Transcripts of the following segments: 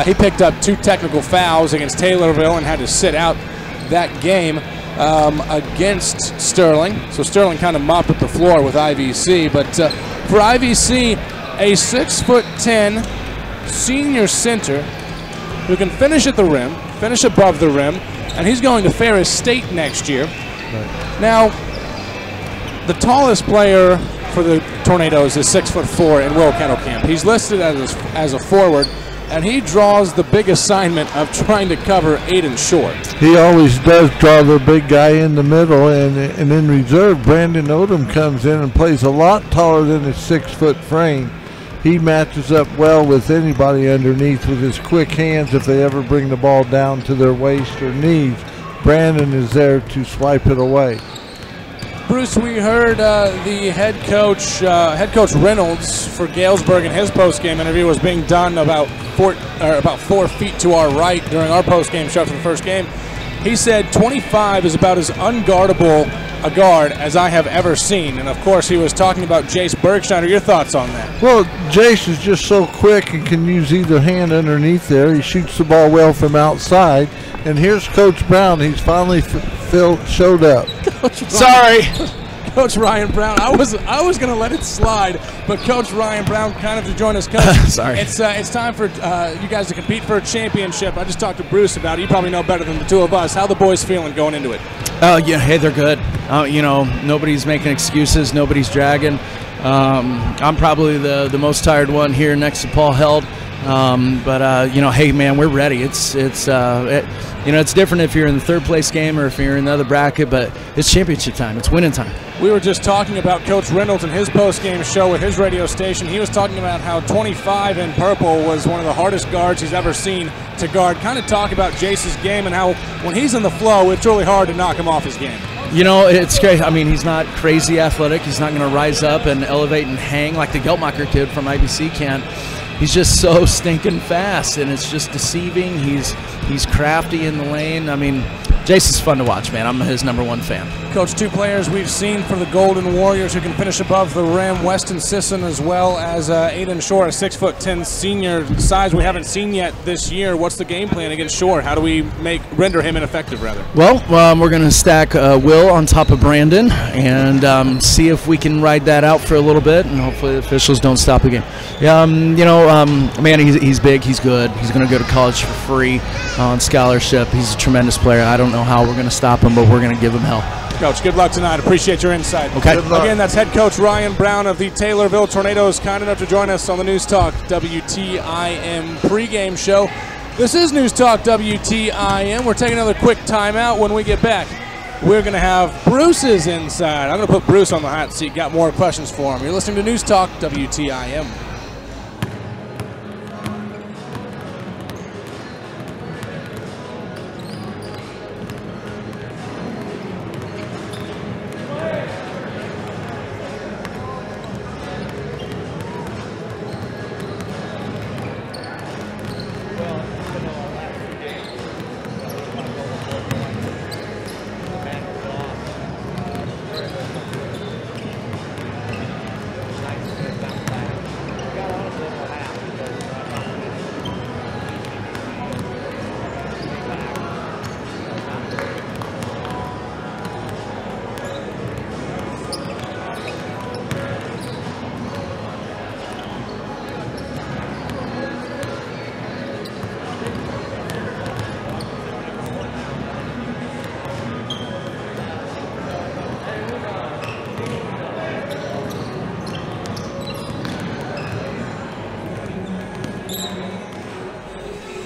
he picked up 2 technical fouls against Taylorville and had to sit out that game against Sterling. So Sterling kind of mopped up the floor with IVC. But for IVC, a 6'10" senior center who can finish at the rim, finish above the rim, and he's going to Ferris State next year. Right. Now, the tallest player for the Tornadoes is 6'4" in Will Kettlecamp. He's listed as a forward, and he draws the big assignment of trying to cover Aiden Short. He always does draw the big guy in the middle, and in reserve, Brandon Odom comes in and plays a lot taller than his 6-foot frame. He matches up well with anybody underneath with his quick hands if they ever bring the ball down to their waist or knees. Brandon is there to swipe it away. Bruce, we heard the head coach Reynolds for Galesburg in his post-game interview was being done about 4 feet to our right during our post-game show for the first game. He said 25 is about as unguardable a guard as I have ever seen. And, of course, he was talking about Jace Bergsteiner. Your thoughts on that? Well, Jace is just so quick and can use either hand underneath there. He shoots the ball well from outside. And here's Coach Brown. He's finally showed up. Sorry. Coach Ryan Brown. I was going to let it slide, but Coach Ryan Brown kind of to join us. Coach, sorry. It's time for you guys to compete for a championship. I just talked to Bruce about it. You probably know better than the two of us. How are the boys feeling going into it? Yeah, hey, they're good. You know, nobody's making excuses. Nobody's dragging. I'm probably the most tired one here next to Paul Held. You know, hey, man, we're ready. You know, it's different if you're in the third place game or if you're in the other bracket, but it's championship time. It's winning time. We were just talking about Coach Reynolds in his post-game show with his radio station. He was talking about how 25 in purple was one of the hardest guards he's ever seen to guard. Kind of talk about Jace's game and how when he's in the flow, it's really hard to knock him off his game. You know, it's great. I mean, he's not crazy athletic. He's not going to rise up and elevate and hang like the Geltmacher kid from IBC can. He's just so stinking fast, and it's just deceiving. He's crafty in the lane. I mean, Jace is fun to watch, man. I'm his #1 fan. Coach, 2 players we've seen for the Golden Warriors who can finish above the rim, Weston Sisson as well as Aiden Shore, a 6'10" senior size we haven't seen yet this year. What's the game plan against Shore? How do we render him ineffective, rather? Well, we're going to stack Will on top of Brandon and see if we can ride that out for a little bit, and hopefully the officials don't stop the game. You know, man, he's big, he's good. He's going to go to college for free on scholarship. He's a tremendous player. I don't know how we're going to stop him, but we're going to give him hell. Coach, good luck tonight. Appreciate your insight. Okay. Again, that's head coach Ryan Brown of the Taylorville Tornadoes, kind enough to join us on the News Talk WTIM pregame show. This is News Talk WTIM. We're taking another quick timeout. When we get back, we're going to have Bruce's inside. I'm going to put Bruce on the hot seat. Got more questions for him. You're listening to News Talk WTIM.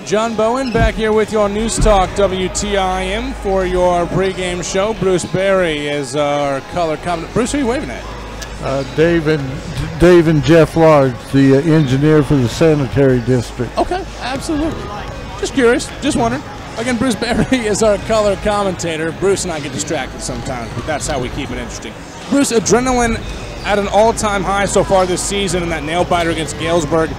John Bowen back here with you on News Talk WTIM for your pregame show. Bruce Berry is our color commentator. Bruce, who are you waving at? Dave and Jeff Large, the engineer for the sanitary district. Okay, absolutely. Just curious, just wondering. Again, Bruce Berry is our color commentator. Bruce and I get distracted sometimes, but that's how we keep it interesting. Bruce, adrenaline at an all-time high so far this season in that nail-biter against Galesburg.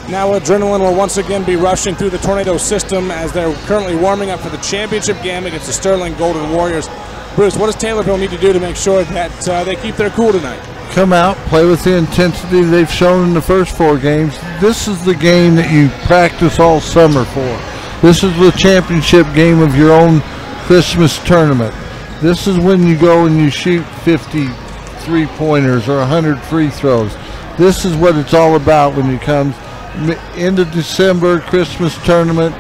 Now adrenaline will once again be rushing through the Tornado system as they're currently warming up for the championship game against the Sterling Golden Warriors. Bruce, what does Taylorville need to do to make sure that they keep their cool tonight? Come out, play with the intensity they've shown in the first 4 games. This is the game that you practice all summer for. This is the championship game of your own Christmas tournament. This is when you go and you shoot 50 3-pointers or 100 free throws. This is what it's all about when you come end of December, Christmas tournament.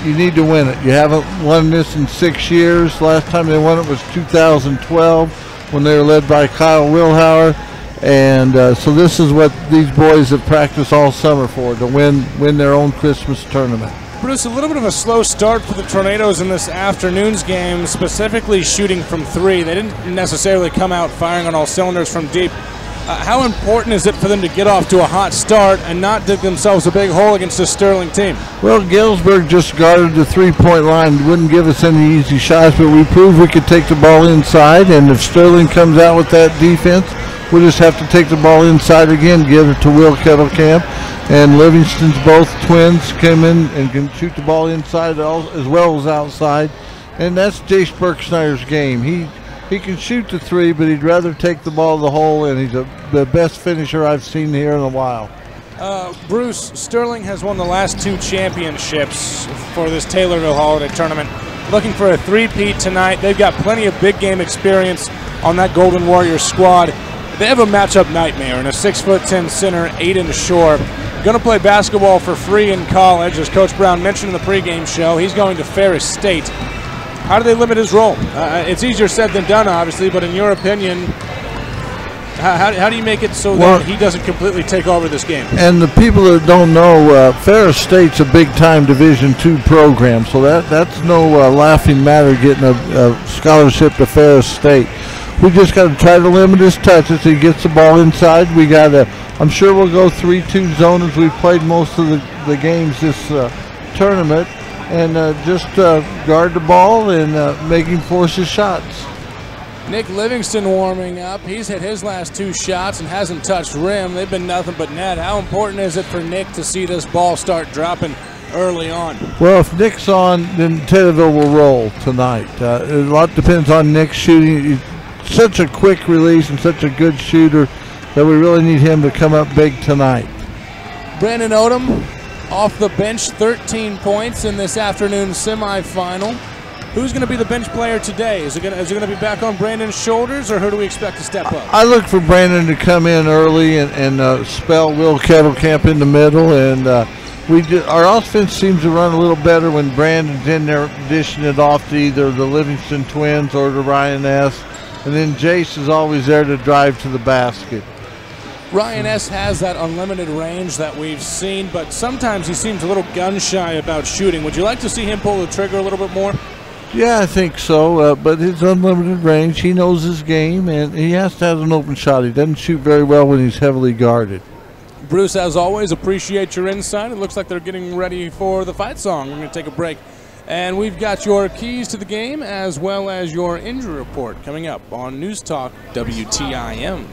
You need to win it. You haven't won this in 6 years. Last time they won it was 2012 when they were led by Kyle Wilhauer. And so this is what these boys have practiced all summer for, to win their own Christmas tournament. Bruce, a little bit of a slow start for the Tornadoes in this afternoon's game, specifically shooting from 3. They didn't necessarily come out firing on all cylinders from deep. How important is it for them to get off to a hot start and not dig themselves a big hole against this Sterling team? Well, Galesburg just guarded the 3-point line. Wouldn't give us any easy shots, but we proved we could take the ball inside, and if Sterling comes out with that defense, we'll just have to take the ball inside again, give it to Will Kettlecamp. And Livingston's both twins came in and can shoot the ball inside as well as outside. And that's Jace Berksnyder's game. He can shoot the 3, but he'd rather take the ball to the hole, and he's the best finisher I've seen here in a while. Bruce, Sterling has won the last 2 championships for this Taylorville Holiday Tournament. Looking for a 3-peat tonight. They've got plenty of big game experience on that Golden Warriors squad. They have a matchup nightmare in a 6'10" center, 8-inch shore. Going to play basketball for free in college, as Coach Brown mentioned in the pregame show. He's going to Ferris State. How do they limit his role? It's easier said than done, obviously, but in your opinion, how do you make it so that he doesn't completely take over this game? And the people that don't know, Ferris State's a big-time Division II program, so that's no laughing matter getting a scholarship to Ferris State. We just got to try to limit his touches. He gets the ball inside. We got to. I'm sure we'll go 3-2 zone as we've played most of the games this tournament, and just guard the ball and make him force his shots. Nick Livingston warming up. He's hit his last 2 shots and hasn't touched rim. They've been nothing but net. How important is it for Nick to see this ball start dropping early on? Well, if Nick's on, then Taylorville will roll tonight. A lot depends on Nick's shooting. He's such a quick release and such a good shooter that we really need him to come up big tonight. Brandon Odom off the bench, 13 points in this afternoon's semifinal. Who's going to be the bench player today? Is it going to be back on Brandon's shoulders, or who do we expect to step up? I look for Brandon to come in early and spell Will Kettlecamp in the middle, and our offense seems to run a little better when Brandon's in there dishing it off to either the Livingston twins or to Ryan S. And then Jace is always there to drive to the basket. Ryan S. has that unlimited range that we've seen, but sometimes he seems a little gun-shy about shooting. Would you like to see him pull the trigger a little bit more? Yeah, I think so, but his unlimited range, he knows his game, and he has to have an open shot. He doesn't shoot very well when he's heavily guarded. Bruce, as always, appreciate your insight. It looks like they're getting ready for the fight song. We're going to take a break. And we've got your keys to the game as well as your injury report coming up on News Talk WTIM.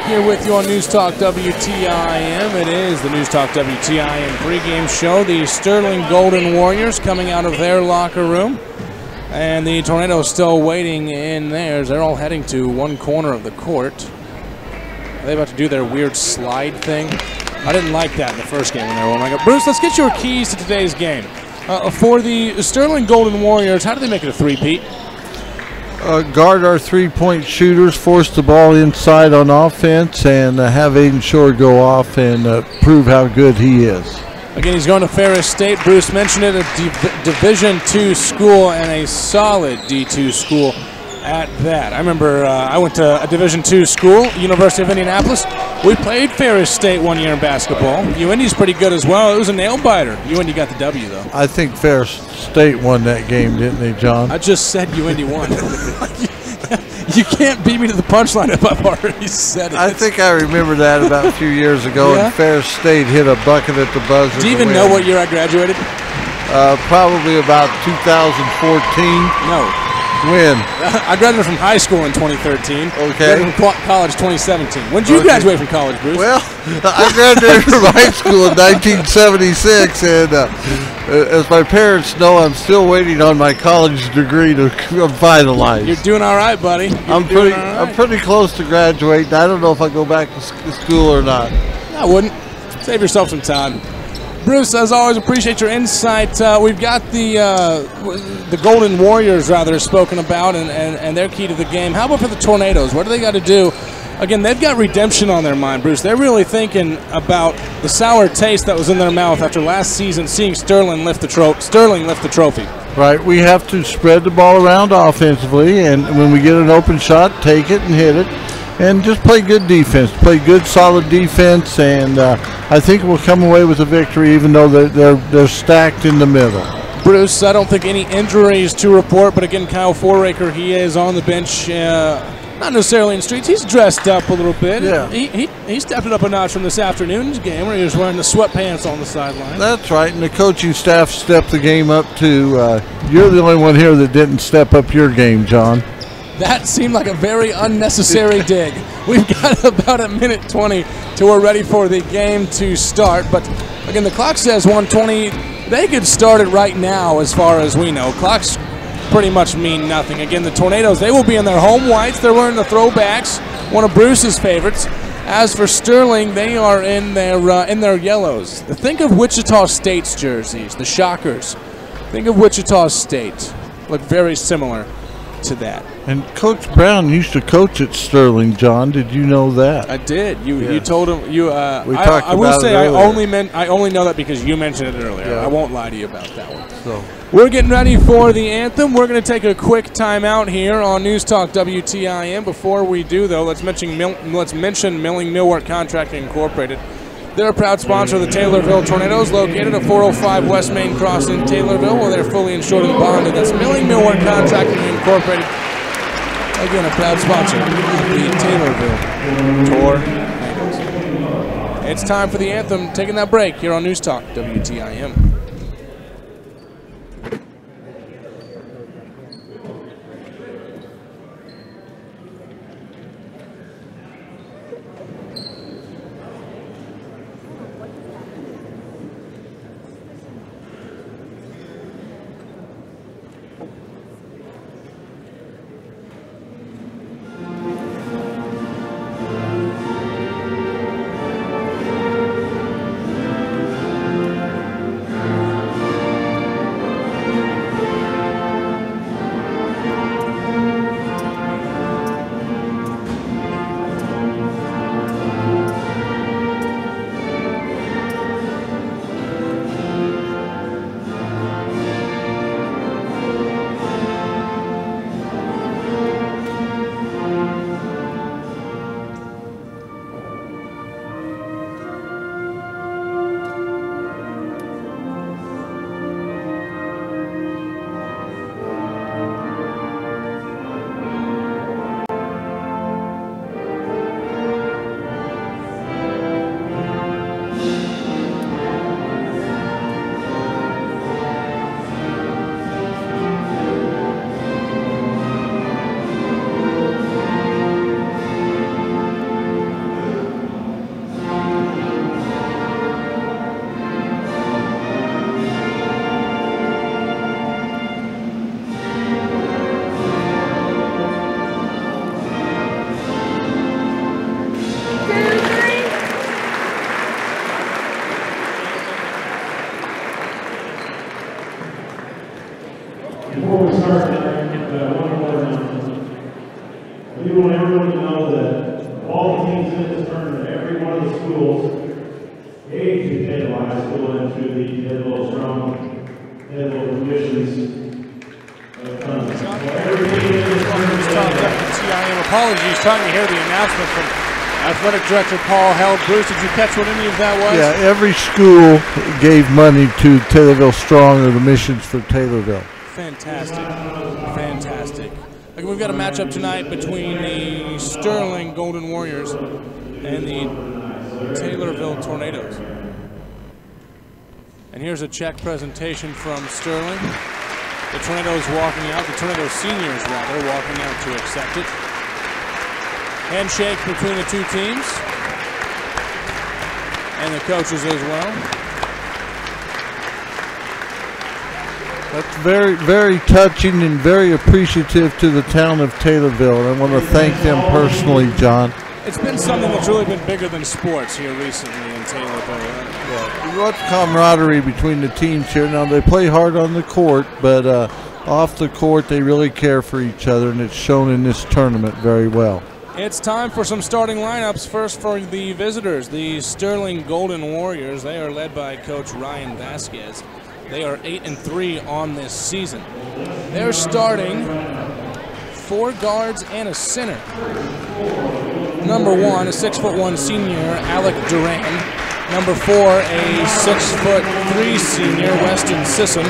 Here with you on News Talk WTIM. It is the News Talk WTIM pregame show. The Sterling Golden Warriors coming out of their locker room, and the Tornadoes still waiting in theirs. They're all heading to one corner of the court. Are they about to do their weird slide thing? I didn't like that in the first game when they were warming up. Bruce, let's get your keys to today's game. For the Sterling Golden Warriors, how do they make it a three-peat? guard our three-point shooters, force the ball inside on offense, and have Aiden Shore go off and prove how good he is. Again, he's going to Ferris State. Bruce mentioned it, a Division II school and a solid D2 school at that. I remember I went to a Division II school, University of Indianapolis. We played Ferris State one year in basketball. UIndy's pretty good as well. It was a nail-biter. UIndy got the W, though. I think Ferris State won that game, didn't they, John? I just said UIndy won. You can't beat me to the punchline if I've already said it. I think I remember that about a few years ago, Yeah? and Ferris State hit a bucket at the buzzer. Do you even know what year I graduated? Probably about 2014. No. When? I graduated from high school in 2013. Okay. Graduated from college 2017. When did you graduate from college, Bruce? Well, I graduated from high school in 1976, and as my parents know, I'm still waiting on my college degree to finalize. You're doing all right, buddy. I'm pretty close to graduating. I don't know if I go back to school or not. I wouldn't. Save yourself some time. Bruce, as always, appreciate your insight. We've got the Golden Warriors, rather, spoken about, and their key to the game. How about for the Tornadoes? What do they got to do? Again, they've got redemption on their mind, Bruce. They're really thinking about the sour taste that was in their mouth after last season, seeing Sterling lift the trophy. Right, we have to spread the ball around offensively, and when we get an open shot, take it and hit it. And just play good defense, play good, solid defense, and I think we'll come away with a victory, even though they're stacked in the middle. Bruce, I don't think any injuries to report, but again, Kyle Foraker, he is on the bench, not necessarily in streets. He's dressed up a little bit. Yeah. He stepped it up a notch from this afternoon's game where he was wearing the sweatpants on the sideline. That's right, and the coaching staff stepped the game up too. You're the only one here that didn't step up your game, John. That seemed like a very unnecessary dig. We've got about a minute 20 till we're ready for the game to start. But again, the clock says 1:20. They could start it right now as far as we know. Clocks pretty much mean nothing. Again, the Tornadoes, they will be in their home whites. They're wearing the throwbacks, one of Bruce's favorites. As for Sterling, they are in their yellows. Think of Wichita State's jerseys, the Shockers. Think of Wichita State. Look very similar to that. And Coach Brown used to coach at Sterling, John. Did you know that? I did. You told him. We talked I will about say it earlier. I only know that because you mentioned it earlier. Yeah. I won't lie to you about that one. So We're getting ready for the anthem. We're going to take a quick timeout here on News Talk WTIM. Before we do, though, let's mention Milling Millwork Contracting Incorporated. They're a proud sponsor of the Taylorville Tornadoes, located at 405 West Main Cross in Taylorville, where they're fully insured and bonded. That's Milling Millwork Contracting Incorporated. Again, a proud sponsor of the Taylorville Tornadoes. It's time for the anthem. Taking that break here on News Talk WTIM. Before we start, can I get one more announcement? do want everyone to know that all the teams in this tournament, every one of the schools, gave to Taylor High School and to the Taylor Strong Taylor commissions. Apologies, trying to hear the announcement from Athletic Director Paul Held. Bruce, did you catch what any of that was? Yeah, every school gave money to Taylorville Strong or the missions for Taylorville. Fantastic, fantastic. Okay, we've got a matchup tonight between the Sterling Golden Warriors and the Taylorville Tornadoes. And here's a check presentation from Sterling. The Tornadoes walking out, the Tornado seniors rather, walking out to accept it. Handshake between the two teams and the coaches as well. That's very, very touching and very appreciative to the town of Taylorville. And I want to thank them personally, John. It's been something that's really been bigger than sports here recently in Taylorville. Yeah, you watch camaraderie between the teams here. Now, they play hard on the court, but off the court, they really care for each other, and it's shown in this tournament very well. It's time for some starting lineups. First for the visitors, the Sterling Golden Warriors. They are led by Coach Ryan Vasquez. They are 8-3 on this season. They're starting 4 guards and a center. Number 1, a 6'1" senior, Alec Duran. Number 4, a 6'3" senior, Weston Sisson.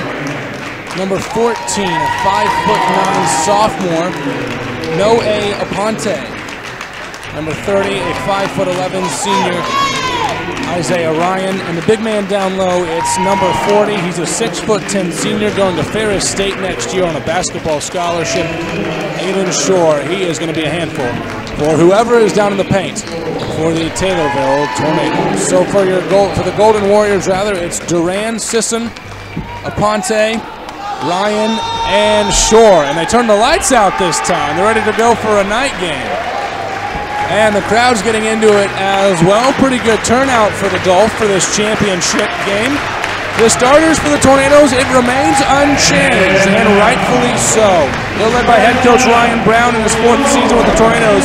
Number 14, a 5'9" sophomore, Noe Aponte. Number 30, a 5'11" senior, Isaiah Ryan. And the big man down low, it's number 40. He's a 6'10" senior going to Ferris State next year on a basketball scholarship. Aiden Shore, he is going to be a handful for whoever is down in the paint for the Taylorville Tornadoes. So for the Golden Warriors, rather, it's Duran, Sisson, Aponte, Ryan, and Shore. And they turn the lights out this time. They're ready to go for a night game. And the crowd's getting into it as well. Pretty good turnout for the Dolph for this championship game. The starters for the Tornadoes, it remains unchanged, and rightfully so. They're led by head coach Ryan Brown in his 4th season with the Tornadoes.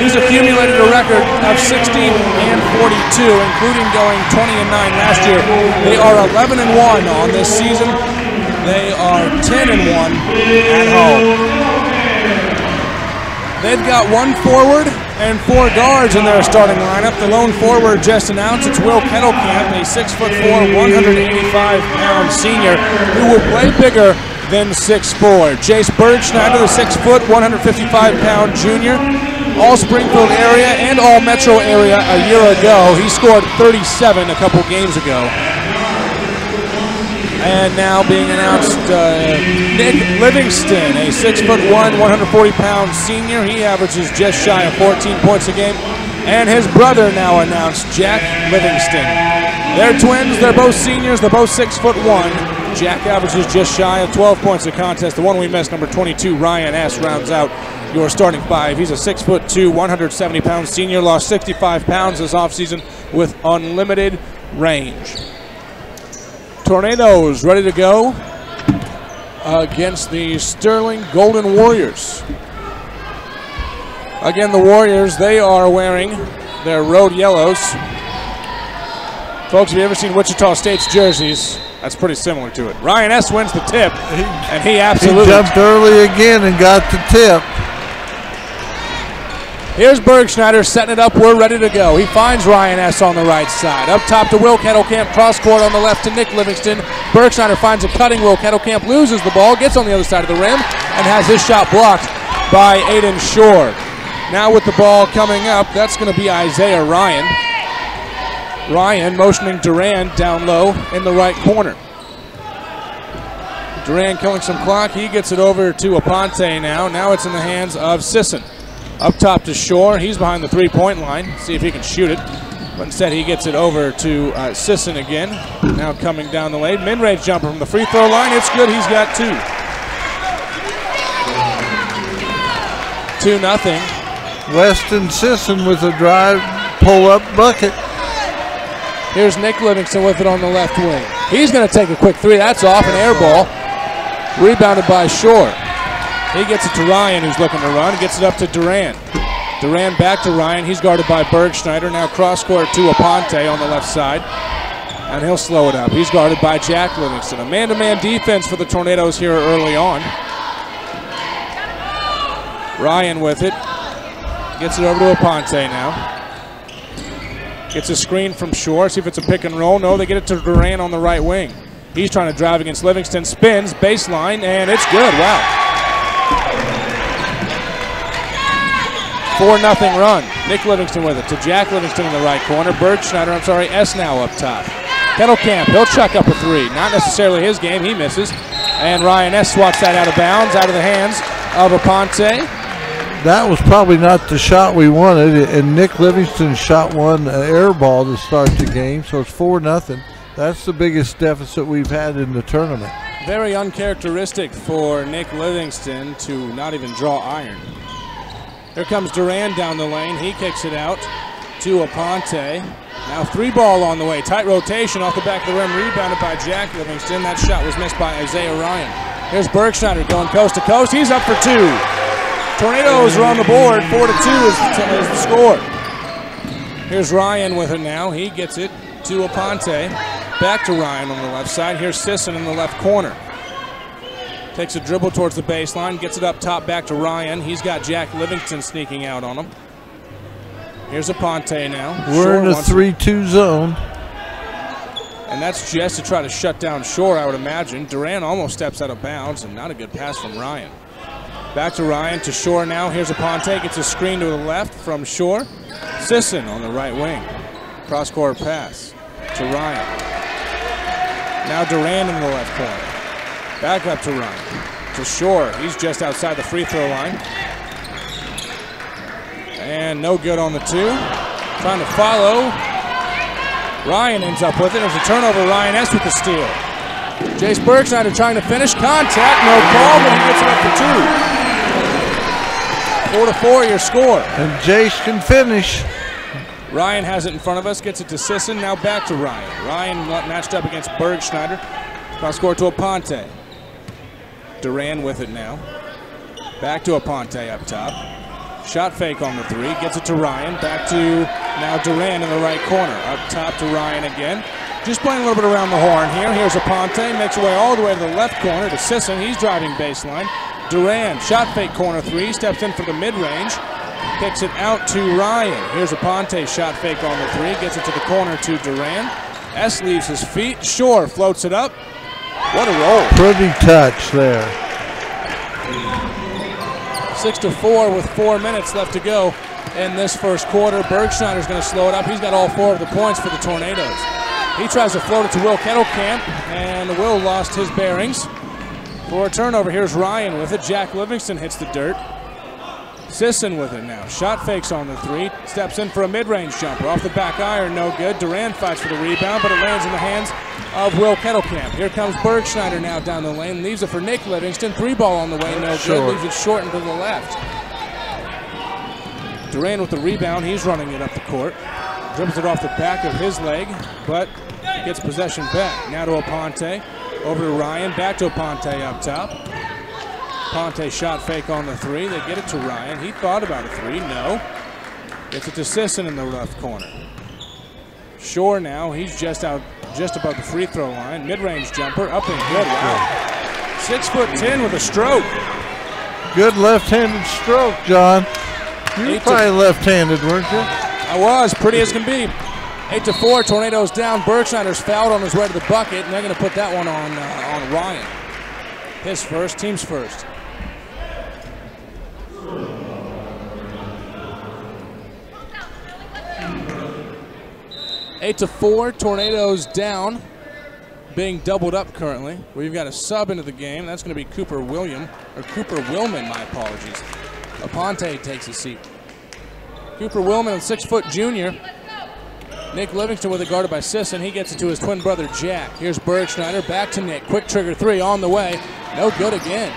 He's accumulated a record of 60 and 42, including going 20-9 last year. They are 11-1 on this season. They are 10-1 at home. They've got 1 forward and 4 guards in their starting lineup. The lone forward just announced, it's Will Kettlecamp, a 6'4", 185-pound senior who will play bigger than 6'4". Jace Bergschneider, the 6', 155-pound junior, all Springfield area and all Metro area a year ago. He scored 37 a couple games ago. And now being announced, Nick Livingston, a 6'1", 140-pound senior. He averages just shy of 14 points a game. And his brother now announced, Jack Livingston. They're twins. They're both seniors. They're both 6'1". Jack averages just shy of 12 points a contest. The one we missed, number 22, Ryan S., rounds out your starting 5. He's a 6'2", 170-pound senior. Lost 65 pounds this offseason with unlimited range. Tornadoes ready to go against the Sterling Golden Warriors. Again, the Warriors, they are wearing their road yellows. Folks, have you ever seen Wichita State's jerseys? That's pretty similar to it. Ryan S. wins the tip, and he absolutely... He jumped early again and got the tip. Here's Bergschneider setting it up. We're ready to go. He finds Ryan S. on the right side. Up top to Will Kettlecamp. Cross court on the left to Nick Livingston. Bergschneider finds a cutting. Will Kettlecamp loses the ball, gets on the other side of the rim, and has his shot blocked by Aiden Shore. Now with the ball coming up, that's going to be Isaiah Ryan. Ryan motioning Duran down low in the right corner. Duran killing some clock. He gets it over to Aponte now. Now it's in the hands of Sisson. Up top to Shore. He's behind the three-point line. See if he can shoot it. But instead he gets it over to Sisson again. Now coming down the lane. Mid-range jumper from the free throw line. It's good. He's got 2. 2-0. Weston Sisson with a drive, pull-up bucket. Here's Nick Livingston with it on the left wing. He's going to take a quick 3. That's off, an air ball. Rebounded by Shore. He gets it to Ryan, who's looking to run. Gets it up to Duran. Duran back to Ryan. He's guarded by Bergschneider. Now cross court to Aponte on the left side. And he'll slow it up. He's guarded by Jack Livingston. A man-to-man defense for the Tornadoes here early on. Ryan with it. Gets it over to Aponte now. Gets a screen from Shore. See if it's a pick and roll. No, they get it to Duran on the right wing. He's trying to drive against Livingston. Spins, baseline, and it's good. Wow. 4-0 run. Nick Livingston with it to Jack Livingston in the right corner. Bergschneider, S now up top. Kettlecamp, he'll chuck up a three. Not necessarily his game, he misses. And Ryan S swats that out of bounds, out of the hands of Aponte. That was probably not the shot we wanted, and Nick Livingston shot one air ball to start the game, so it's 4-0. That's the biggest deficit we've had in the tournament. Very uncharacteristic for Nick Livingston to not even draw iron. Here comes Duran down the lane. He kicks it out to Aponte. Now 3-ball on the way. Tight rotation off the back of the rim. Rebounded by Jack Livingston. That shot was missed by Isaiah Ryan. Here's Bergschneider going coast to coast. He's up for 2. Tornadoes are on the board. 4-2 is the score. Here's Ryan with it now. He gets it to Aponte. Back to Ryan on the left side. Here's Sisson in the left corner. Takes a dribble towards the baseline. Gets it up top back to Ryan. He's got Jack Livingston sneaking out on him. Here's Aponte now. We're in the 3-2 zone. And that's just to try to shut down Shore, I would imagine. Duran almost steps out of bounds, and not a good pass from Ryan. Back to Ryan, to Shore now. Here's Aponte, gets a screen to the left from Shore. Sisson on the right wing. Cross-court pass to Ryan. Now Duran in the left corner. Back up to Ryan. To Shore, he's just outside the free throw line. And no good on the 2. Trying to follow. Ryan ends up with it. There's a turnover. Ryan S with the steal. Jace Bergschneider trying to finish. Contact, no call, but he gets it up for 2. 4-4 your score. And Jace can finish. Ryan has it in front of us. Gets it to Sisson. Now back to Ryan. Ryan matched up against Bergschneider. Cross court to Aponte. Duran with it now. Back to Aponte up top. Shot fake on the 3, gets it to Ryan. Back to now Duran in the right corner. Up top to Ryan again. Just playing a little bit around the horn here. Here's Aponte, makes way all the way to the left corner to Sisson. He's driving baseline. Duran, shot fake corner 3, steps in for the mid-range. Kicks it out to Ryan. Here's Aponte, shot fake on the 3, gets it to the corner to Duran. S leaves his feet. Shore floats it up. What a roll. Pretty touch there. 6-4 with 4 minutes left to go in this first quarter. Bergschneider's going to slow it up. He's got all 4 of the points for the Tornadoes. He tries to float it to Will Kettlecamp, and Will lost his bearings. For a turnover, here's Ryan with it. Jack Livingston hits the dirt. Sisson with it now. Shot fakes on the 3. Steps in for a mid-range jumper. Off the back iron, no good. Duran fights for the rebound, but it lands in the hands of Will Kettlecamp. Here comes Bergschneider now down the lane. Leaves it for Nick Livingston. 3-ball on the way, no good. Leaves it short and to the left. Duran with the rebound. He's running it up the court. Dribbles it off the back of his leg, but gets possession back. Now to Aponte. Over to Ryan. Back to Aponte up top. Aponte shot fake on the 3. They get it to Ryan. He thought about a 3. No. Gets it to Sisson in the left corner. Shore now. He's just above the free throw line. Mid-range jumper. Up and good. Wow. 6'10" with a stroke. Good left-handed stroke, John. You were probably left-handed, weren't you? I was. Pretty as can be. 8-4. Tornadoes down. Bergschneider's fouled on his way to the bucket, and they're going to put that one on Ryan. His first. Team's first. 8-4, Tornadoes down, being doubled up currently. We've got a sub into the game. That's going to be Cooper Willman, my apologies. Aponte takes a seat. Cooper Willman, a 6-foot junior. Nick Livingston with it guarded by Sisson. He gets it to his twin brother, Jack. Here's Bergschneider, back to Nick. Quick trigger 3 on the way. No good again.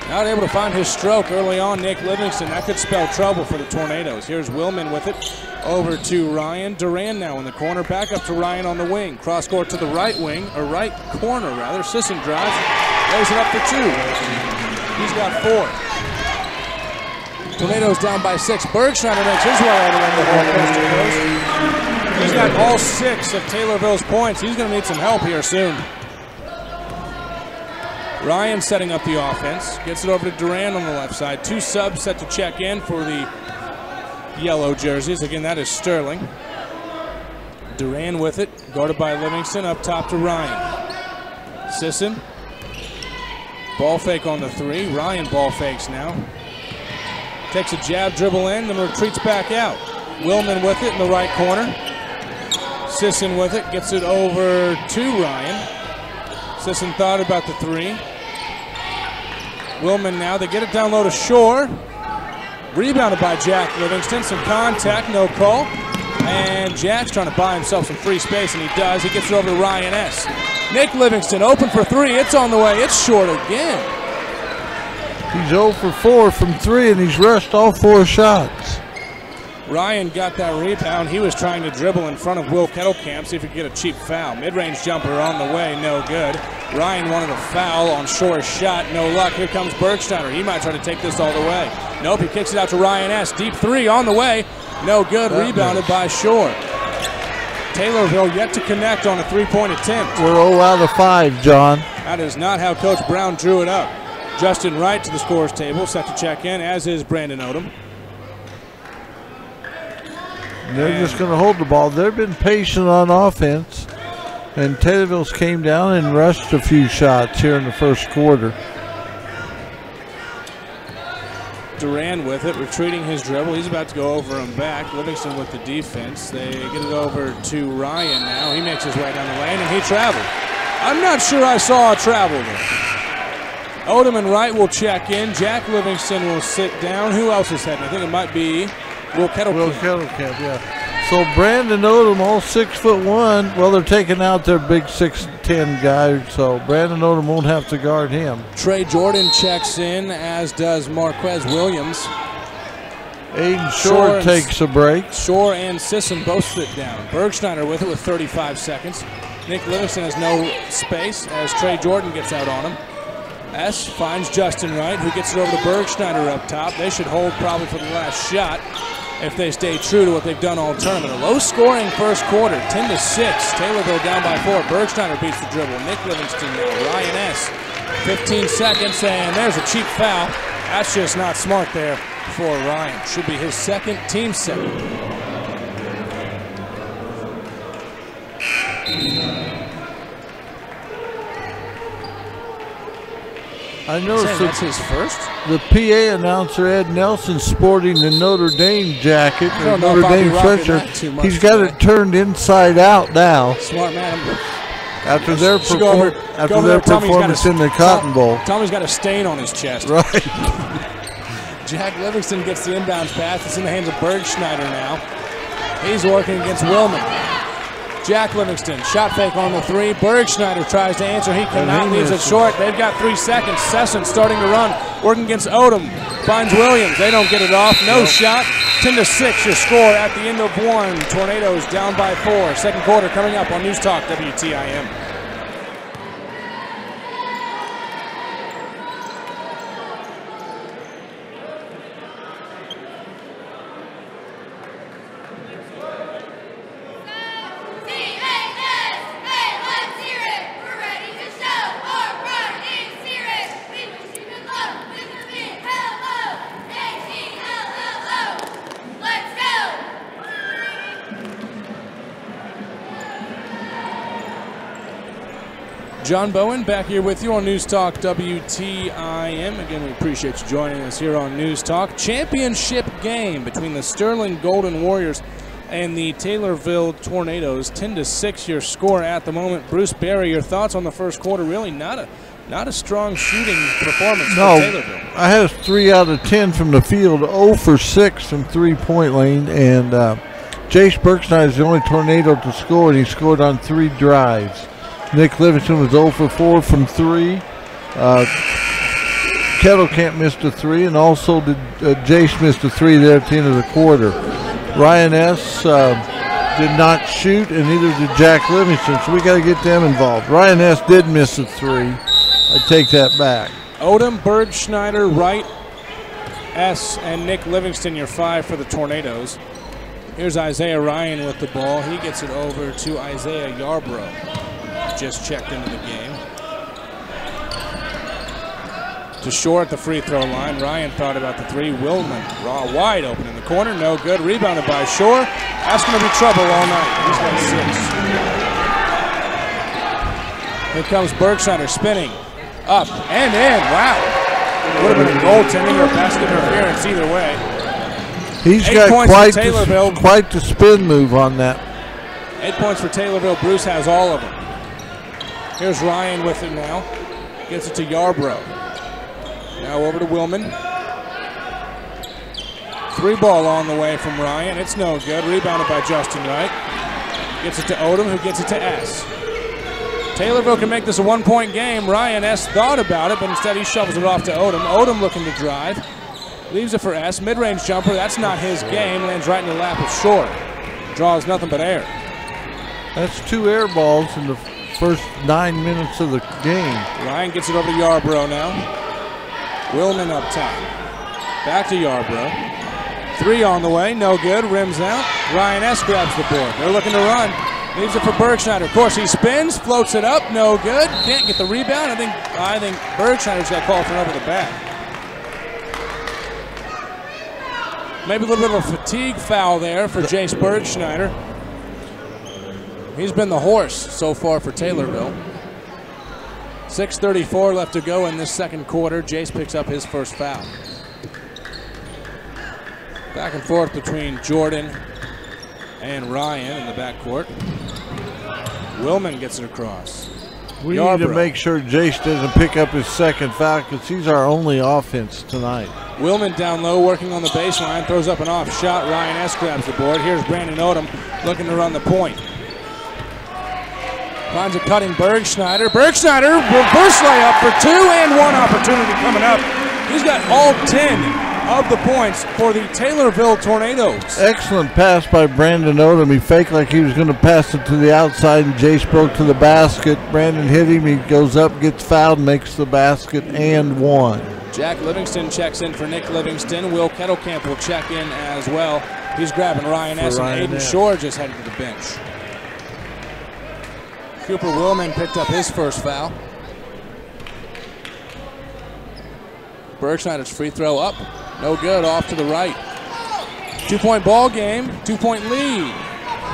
Not able to find his stroke early on, Nick Livingston. That could spell trouble for the Tornadoes. Here's Willman with it. Over to Ryan. Duran now in the corner. Back up to Ryan on the wing. Cross court to the right wing, or right corner rather. Sisson drives. Lays it up for 2. He's got 4. Tornadoes down by 6. Bergschneider makes his way all the way to the ball coast to coast. He's got all 6 of Taylorville's points. He's going to need some help here soon. Ryan setting up the offense. Gets it over to Duran on the left side. 2 subs set to check in for the yellow jerseys. Again, that is Sterling. Duran with it. Guarded by Livingston. Up top to Ryan. Sisson. Ball fake on the 3. Ryan ball fakes now. Takes a jab, dribble in, then retreats back out. Willman with it in the right corner. Sisson with it. Gets it over to Ryan. Sisson thought about the 3. Willman now, they get it down low to Shore. Rebounded by Jack Livingston. Some contact, no call. And Jack's trying to buy himself some free space, and he does. He gets it over to Ryan S. Nick Livingston open for 3. It's on the way. It's short again. He's 0 for 4 from 3, and he's rushed all 4 shots. Ryan got that rebound. He was trying to dribble in front of Will Kettlecamp, see if he could get a cheap foul. Mid-range jumper on the way, no good. Ryan wanted a foul on Shore's shot, no luck. Here comes Bergschneider. He might try to take this all the way. Nope, he kicks it out to Ryan S. Deep 3 on the way, no good. Rebounded by Shore. Taylorville yet to connect on a 3-point attempt. We're 0 out of 5, John. That is not how Coach Brown drew it up. Justin Wright to the scores table, set to check in, as is Brandon Odom. They're just going to hold the ball. They've been patient on offense, and Taylorville's came down and rushed a few shots here in the first quarter. Duran with it, retreating his dribble. He's about to go over and back. Livingston with the defense. They get it over to Ryan now. He makes his way down the lane, and he traveled. I'm not sure I saw a travel there. Odom and Wright will check in. Jack Livingston will sit down. Who else is heading? I think it might be Will Kettlecamp. Will Kettlecamp, yeah. So Brandon Odom, all 6'1". Well, they're taking out their big 6'10" guy, so Brandon Odom won't have to guard him. Trey Jordan checks in, as does Marquez Williams. Aiden Shore takes a break. Shore and Sisson both sit down. Bergschneider with it with 35 seconds. Nick Livingston has no space as Trey Jordan gets out on him. S finds Justin Wright, who gets it over to Bergschneider up top. They should hold probably for the last shot if they stay true to what they've done all tournament. A low-scoring first quarter, 10-6. Taylorville down by 4. Bergschneider beats the dribble. Nick Livingston now. Ryan S. 15 seconds, and there's a cheap foul. That's just not smart there for Ryan. Should be his second, team second. I noticed that's his first. The PA announcer, Ed Nelson, sporting the Notre Dame jacket, or Notre Dame sweatshirt. He's got it turned inside out now. Smart man. After their performance in the Cotton Bowl. Tommy's got a stain on his chest. Right. Jack Livingston gets the inbounds pass. It's in the hands of Bergschneider now. He's working against Willman. Jack Livingston, shot fake on the 3. Bergschneider tries to answer. He cannot, leaves it short. They've got 3 seconds. Sesson starting to run, working against Odom. Finds Williams. They don't get it off. No shot. 10-6 your score at the end of 1. Tornadoes down by 4. Second quarter coming up on News Talk WTIM. John Bowen back here with you on News Talk WTIM. Again, we appreciate you joining us here on News Talk. Championship game between the Sterling Golden Warriors and the Taylorville Tornadoes. 10-6 your score at the moment. Bruce Berry, your thoughts on the first quarter? Really not a strong shooting performance for Taylorville. I had a 3 out of 10 from the field, 0 for 6 from three-point lane, and Jace Bergschneider is the only Tornado to score, and he scored on 3 drives. Nick Livingston was 0 for 4 from 3. Kettlecamp missed a 3, and also Jace missed a 3 there at the end of the quarter. Ryan S. did not shoot, and neither did Jack Livingston, so we got to get them involved. Ryan S. did miss a 3. I take that back. Odom, Bergschneider, Wright, S, and Nick Livingston, your 5 for the Tornadoes. Here's Isaiah Ryan with the ball. He gets it over to Isaiah Yarbrough. Just checked into the game. To Shore at the free throw line. Ryan thought about the 3. Willman wide open in the corner. No good. Rebounded by Shore. That's going to be trouble all night. He's got 6. Here comes Bergschneider spinning. Up and in. Wow. Would have been a goaltending or basket interference either way. He's 8 got points for Taylorville. quite the spin move on that. 8 points for Taylorville. Bruce has all of them. Here's Ryan with it now. Gets it to Yarbrough. Now over to Willman. 3 ball on the way from Ryan. It's no good. Rebounded by Justin Wright. Gets it to Odom, who gets it to S. Taylorville can make this a 1-point game. Ryan S thought about it, but instead he shovels it off to Odom. Odom looking to drive. Leaves it for S. Mid-range jumper. That's not his game. Lands right in the lap of Short. Draws nothing but air. That's 2 air balls in the first 9 minutes of the game. Ryan gets it over to Yarbrough now. Willman up top. Back to Yarbrough. 3 on the way. No good. Rims out. Ryan S grabs the board. They're looking to run. Leaves it for Bergschneider. Of course, he spins. Floats it up. No good. Can't get the rebound. I think Bergschneider's got called for an over the back. Maybe a little bit of a fatigue foul there for Jace Bergschneider. He's been the horse so far for Taylorville. 6:34 left to go in this second quarter. Jace picks up his first foul. Back and forth between Jordan and Ryan in the backcourt. Willman gets it across. We need to make sure Jace doesn't pick up his second foul because he's our only offense tonight. Willman down low, working on the baseline, throws up an off shot. Ryan S grabs the board. Here's Brandon Odom looking to run the point. Finds a cutting Bergschneider. Bergschneider, reverse layup for 2 and 1 opportunity coming up. He's got all 10 of the points for the Taylorville Tornadoes. Excellent pass by Brandon Odom. He faked like he was going to pass it to the outside, and Jace broke to the basket. Brandon hit him. He goes up, gets fouled, makes the basket, and 1. Jack Livingston checks in for Nick Livingston. Will Kettlecamp will check in as well. He's grabbing Ryan S. and Aiden Shore just headed to the bench. Cooper Willman picked up his first foul. Bergschneider's free throw up. No good, off to the right. 2-point ball game, 2-point lead.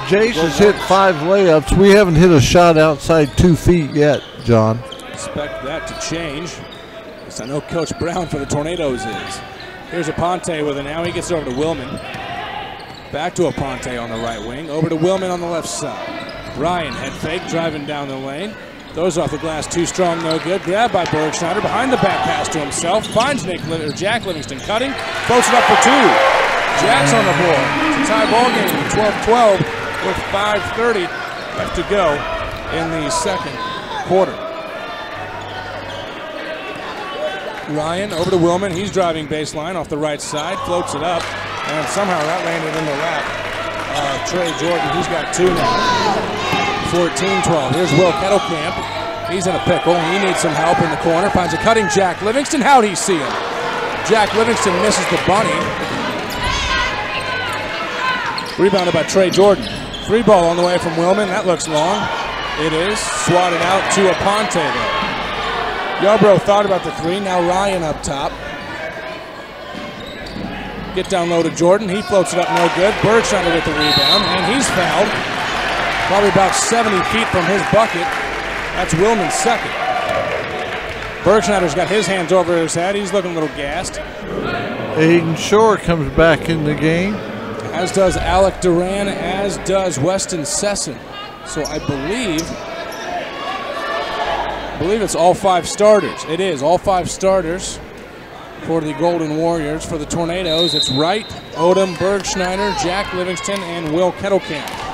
Jace has hit 5 layups. We haven't hit a shot outside 2 feet yet, John. Expect that to change. I know Coach Brown for the Tornadoes is. Here's Aponte with it now. He gets it over to Willman. Back to Aponte on the right wing. Over to Willman on the left side. Ryan head fake, driving down the lane. Throws off the glass, too strong, no good. Grabbed by Bergschneider, behind the back pass to himself. Finds Jack Livingston cutting. Floats it up for 2. Jack's on the board. It's a tie ball game, 12-12 with 5:30 left to go in the second quarter. Ryan over to Willman. He's driving baseline off the right side. Floats it up, and somehow that landed in the lap. Trey Jordan, he's got 2 now. 14-12. Here's Will Kettlecamp. He's in a pickle. He needs some help in the corner. Finds a cutting Jack Livingston. How'd he see him? Jack Livingston misses the bunny. Rebounded by Trey Jordan. 3 ball on the way from Willman. That looks long. It is. Swatted out to Aponte there. Yarbrough thought about the 3. Now Ryan up top. Get down low to Jordan. He floats it up, no good. Bergschneider with the rebound, and he's fouled. Probably about 70 feet from his bucket. That's Willman's second. Bergschneider's got his hands over his head. He's looking a little gassed. Aiden Shore comes back in the game. As does Alec Duran, as does Weston Sesson. So I believe it's all 5 starters. It is all 5 starters for the Golden Warriors. For the Tornadoes, it's Wright, Odom, Bergschneider, Jack Livingston, and Will Kettlecamp.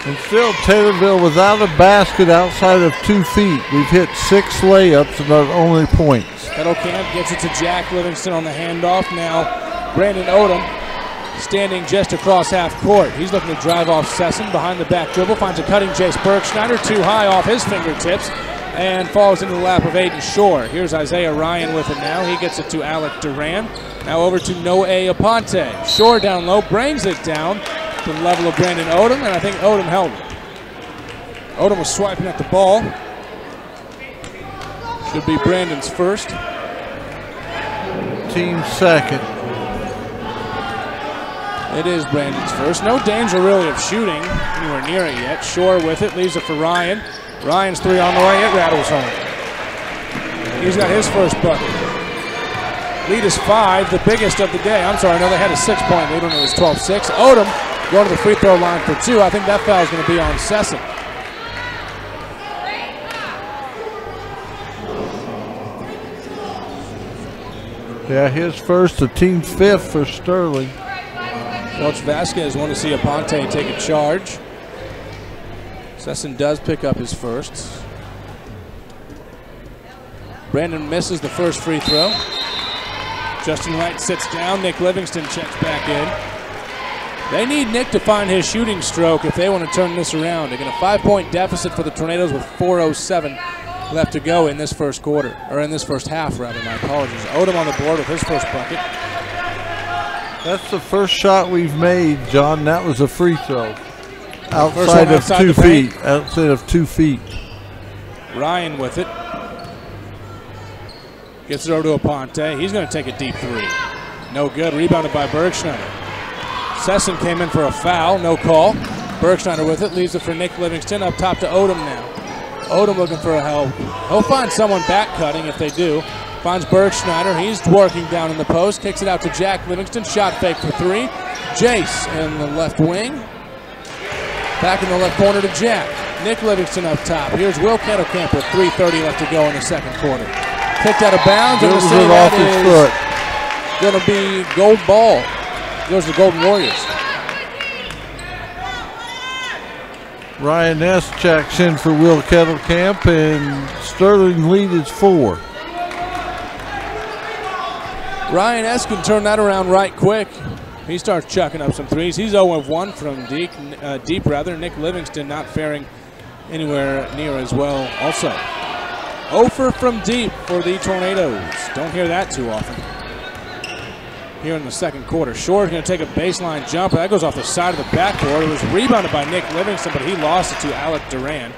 And still Taylorville without a basket outside of 2 feet. We've hit 6 layups and our only points. Kettlecamp gets it to Jack Livingston on the handoff. Now Brandon Odom standing just across half court. He's looking to drive off Sesson behind the back dribble. Finds a cutting Jace Bergschneider. Too high off his fingertips. and falls into the lap of Aiden Shore. Here's Isaiah Ryan with it now. He gets it to Alec Duran. Now over to Noe Aponte. Shore down low, brings it down to the level of Brandon Odom, and I think Odom held it. Odom was swiping at the ball. Should be Brandon's first. Team's second. It is Brandon's first. No danger really of shooting anywhere near it yet. Shore with it, leaves it for Ryan. Ryan's three on the way, it rattles home. He's got his first bucket. Lead is 5, the biggest of the day. I'm sorry, no, they had a 6-point lead when it was 12-6. Odom going to the free throw line for 2. I think that foul is going to be on Sesson. Yeah, his first, the team's 5th for Sterling. Coach Vasquez want to see Aponte take a charge. Sesson does pick up his first. Brandon misses the first free throw. Justin Wright sits down. Nick Livingston checks back in. They need Nick to find his shooting stroke if they want to turn this around. They get a 5-point deficit for the Tornadoes with 4:07 left to go in this first quarter, or in this first half, rather. My apologies. Odom on the board with his first bucket. That's the first shot we've made, John. That was a free throw. Outside of 2 feet. Outside of 2 feet. Ryan with it. Gets it over to Aponte. He's going to take a deep three. No good. Rebounded by Bergschneider. Sesson came in for a foul. No call. Bergschneider with it. Leaves it for Nick Livingston. Up top to Odom now. Odom looking for a help. He'll find someone back cutting if they do. Finds Bergschneider. He's working down in the post. Kicks it out to Jack Livingston. Shot fake for 3. Jace in the left wing. Back in the left corner to Jack. Nick Livingston up top. Here's Will Kettlecamp with 3:30 left to go in the second quarter. Kicked out of bounds. I'm going to say that is going to be gold ball. Goes to the Golden Warriors. Ryan S. checks in for Will Kettlecamp, and Sterling lead is 4. Ryan S. can turn that around right quick. He starts chucking up some threes. He's 0 of 1 from deep. Nick Livingston not faring anywhere near as well also. 0 from deep for the Tornadoes. Don't hear that too often. Here in the second quarter. Shore's going to take a baseline jumper. That goes off the side of the backboard. It was rebounded by Nick Livingston, but he lost it to Alec Duran.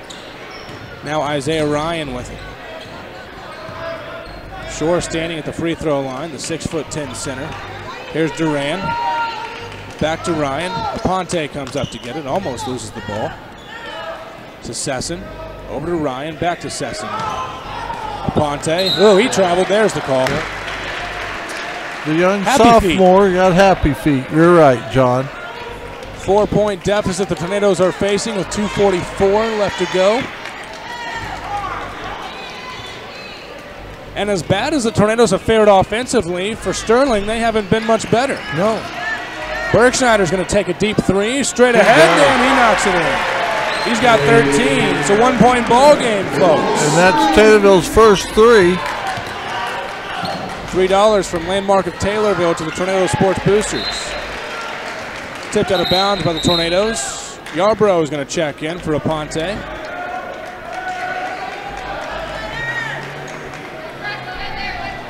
Now Isaiah Ryan with it. Shore standing at the free throw line, the 6'10" center. Here's Duran. Back to Ryan. Aponte comes up to get it. Almost loses the ball. To Sesson. Over to Ryan. Back to Sesson. Aponte. Oh, he traveled. There's the call. The young sophomore got happy feet. You're right, John. 4-point deficit the Tornadoes are facing with 2:44 left to go. And as bad as the Tornadoes have fared offensively, for Sterling, they haven't been much better. No. Bergschneider's going to take a deep three. Straight ahead, and he knocks it in. He's got 13. It's a 1-point ball game, folks. And that's Taylorville's first 3. $3 from Landmark of Taylorville to the Tornado Sports Boosters. Tipped out of bounds by the Tornadoes. Yarbrough is going to check in for Aponte.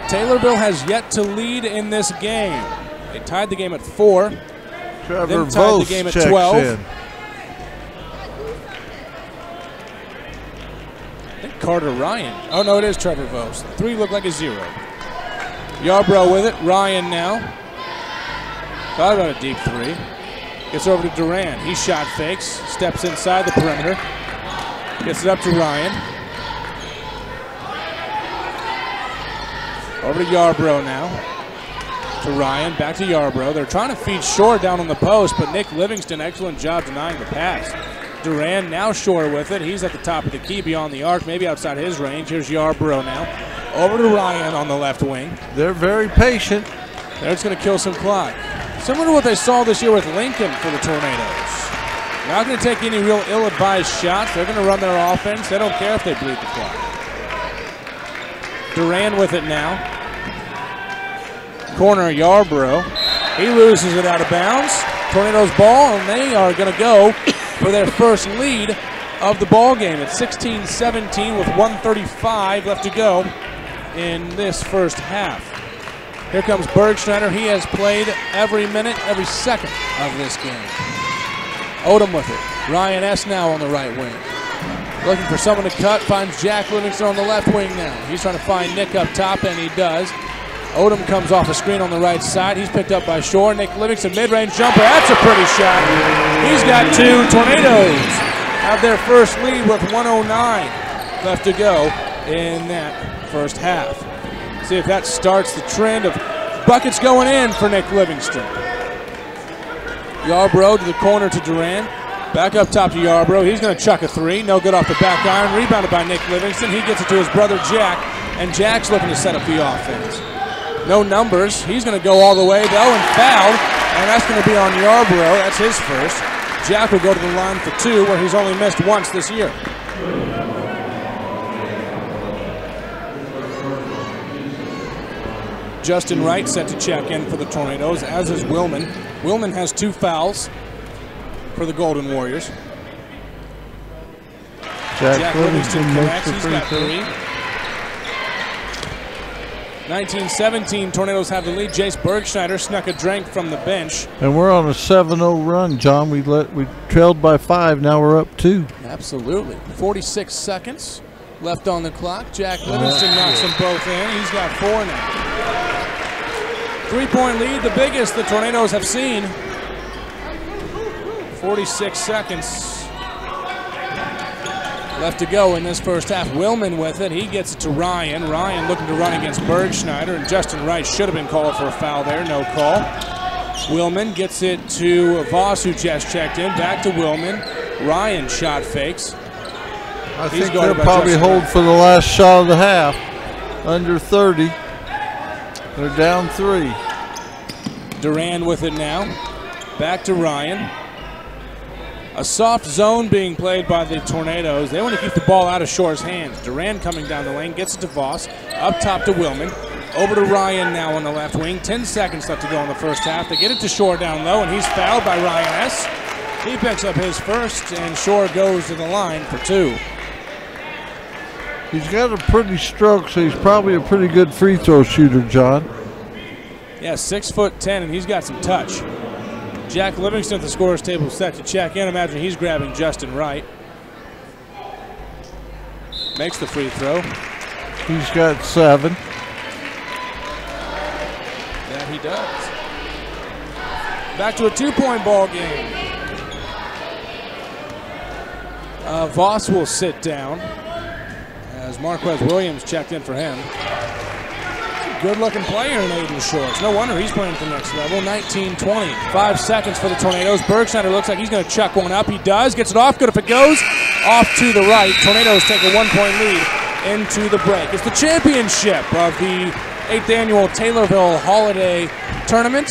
Taylorville has yet to lead in this game. They tied the game at 4. Trevor then tied the game at 12. In. I think Carter Ryan. Oh, no, it is Trevor Vos. 3 looked like a 0. Yarbrough with it. Ryan now. Thought about a deep 3. Gets over to Duran. He shot fakes. Steps inside the perimeter. Gets it up to Ryan. Over to Yarbrough now. To Ryan. Back to Yarbrough. They're trying to feed Shore down on the post, but Nick Livingston, excellent job denying the pass. Duran now Shore with it. He's at the top of the key beyond the arc, maybe outside his range. Here's Yarbrough now. Over to Ryan on the left wing. They're very patient. They're just going to kill some clock. Similar to what they saw this year with Lincoln for the Tornadoes. Not going to take any real ill-advised shots. They're going to run their offense. They don't care if they bleed the clock. Duran with it now. Corner Yarbrough. He loses it out of bounds. Tornadoes ball, and they are going to go for their first lead of the ball game. It's 16-17 with 1:35 left to go in this first half. Here comes Bergschneider. He has played every minute, every second of this game. Odom with it. Ryan S. now on the right wing. Looking for someone to cut, finds Jack Livingston on the left wing now. He's trying to find Nick up top, and he does. Odom comes off a screen on the right side. He's picked up by Shore. Nick Livingston, mid-range jumper. That's a pretty shot. He's got two. Tornadoes have their first lead with 1:09 left to go in that first half. See if that starts the trend of buckets going in for Nick Livingston. Yarbrough to the corner to Duran. Back up top to Yarbrough. He's going to chuck a three. No good off the back iron. Rebounded by Nick Livingston. He gets it to his brother Jack, and Jack's looking to set up the offense. No numbers. He's going to go all the way, though, and fouled, and that's going to be on Yarbrough. That's his first. Jack will go to the line for two, where he's only missed once this year. Justin Wright set to check in for the Tornadoes, as is Willman. Willman has 2 fouls for the Golden Warriors. Jack Livingston connects. He's got 3. 19-17, Tornadoes have the lead. Jace Bergschneider snuck a drink from the bench. And we're on a 7-0 run, John. We trailed by 5. Now we're up 2. Absolutely. 46 seconds left on the clock. Jack Livingston knocks them both in. He's got 4 now. 3-point lead, the biggest the Tornadoes have seen. 46 seconds left to go in this first half. Willman with it. He gets it to Ryan. Ryan looking to run against Bergschneider, and Justin Wright should have been called for a foul there. No call. Willman gets it to Voss, who just checked in. Back to Willman. Ryan shot fakes. I think they'll probably hold for the last shot of the half. Under 30. They're down 3. Duran with it now. Back to Ryan. A soft zone being played by the Tornadoes. They want to keep the ball out of Shore's hands. Duran coming down the lane, gets it to Voss. Up top to Willman. Over to Ryan now on the left wing. 10 seconds left to go in the first half. They get it to Shore down low, and he's fouled by Ryan S. He picks up his first, and Shore goes to the line for 2. He's got a pretty stroke, so he's probably a pretty good free throw shooter, John. Yeah, 6'10", and he's got some touch. Jack Livingston at the scorer's table set to check in. Imagine he's grabbing Justin Wright. Makes the free throw. He's got 7. That he does. Back to a 2-point ball game. Voss will sit down as Marquez Williams checked in for him. Good-looking player in Aiden Shorts. No wonder he's playing at the next level. 19-20. 5 seconds for the Tornadoes. Bergschneider looks like he's going to chuck one up. He does. Gets it off. Good if it goes. Off to the right. Tornadoes take a 1-point lead into the break. It's the championship of the 8th annual Taylorville Holiday Tournament.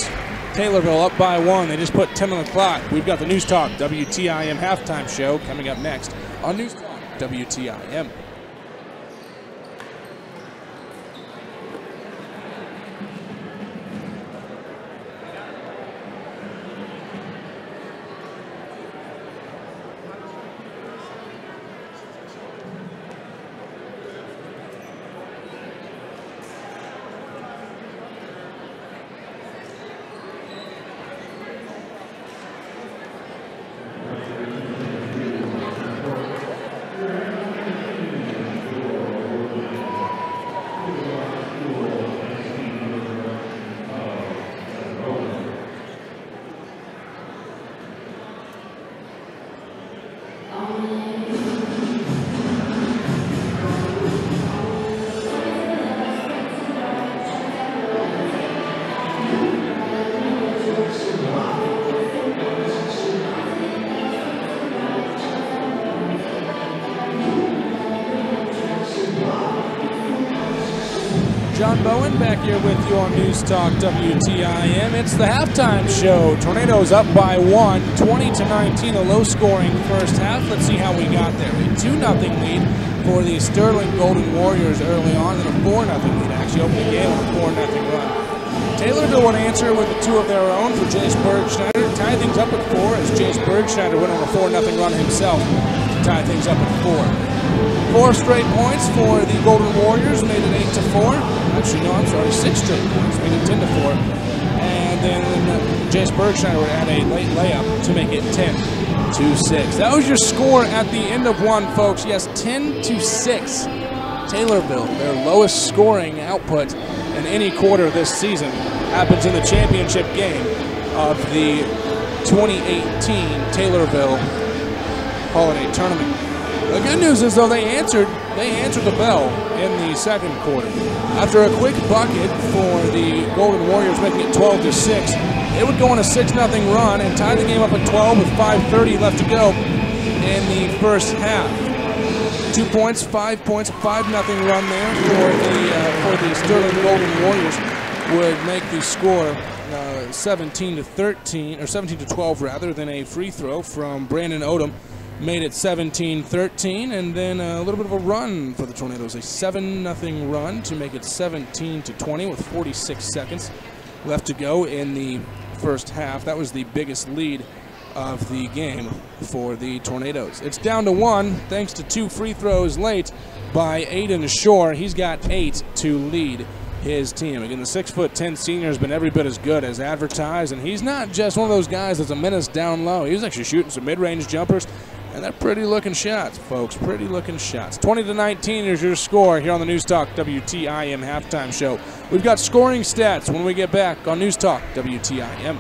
Taylorville up by 1. They just put 10 on the clock. We've got the News Talk WTIM halftime show coming up next on News Talk WTIM. John Bowen back here with you on News Talk WTIM. It's the halftime show. Tornadoes up by 1, 20-19, a low-scoring first half. Let's see how we got there. A 2-0 lead for the Sterling Golden Warriors early on, and a 4-0 lead actually opened the game with a 4-0 run. Taylorville would answer with a 2 of their own for Jace Bergschneider. Tie things up at 4 as Jace Bergschneider went on a 4-0 run himself. tie things up at 4. 4 straight points for the Golden Warriors, made it 8-4. Actually, no, I'm sorry, 6 straight points, made it 10-4. And then Jace Bergshire would add a late layup to make it 10-6. That was your score at the end of one, folks. Yes, 10-6. Taylorville, their lowest scoring output in any quarter this season, happens in the championship game of the 2018 Taylorville Holiday Tournament. The good news is, though, they answered the bell in the second quarter. After a quick bucket for the Golden Warriors, making it 12-6, they would go on a 6-0 run and tie the game up at 12 with 5:30 left to go in the first half. 2 points, 5 points, 5-0 run there for the Sterling Golden Warriors would make the score 17-13 or 17-12 rather, than a free throw from Brandon Odom made it 17-13, and then a little bit of a run for the Tornadoes, a 7-0 run to make it 17-20 with 46 seconds left to go in the first half. That was the biggest lead of the game for the Tornadoes. It's down to 1 thanks to 2 free throws late by Aiden Shore. He's got 8 to lead his team. Again, the 6'10" senior has been every bit as good as advertised, and he's not just one of those guys that's a menace down low. He was actually shooting some mid-range jumpers, and they're pretty looking shots, folks, pretty looking shots. 20-19 is your score here on the News Talk WTIM halftime show. We've got scoring stats when we get back on News Talk WTIM.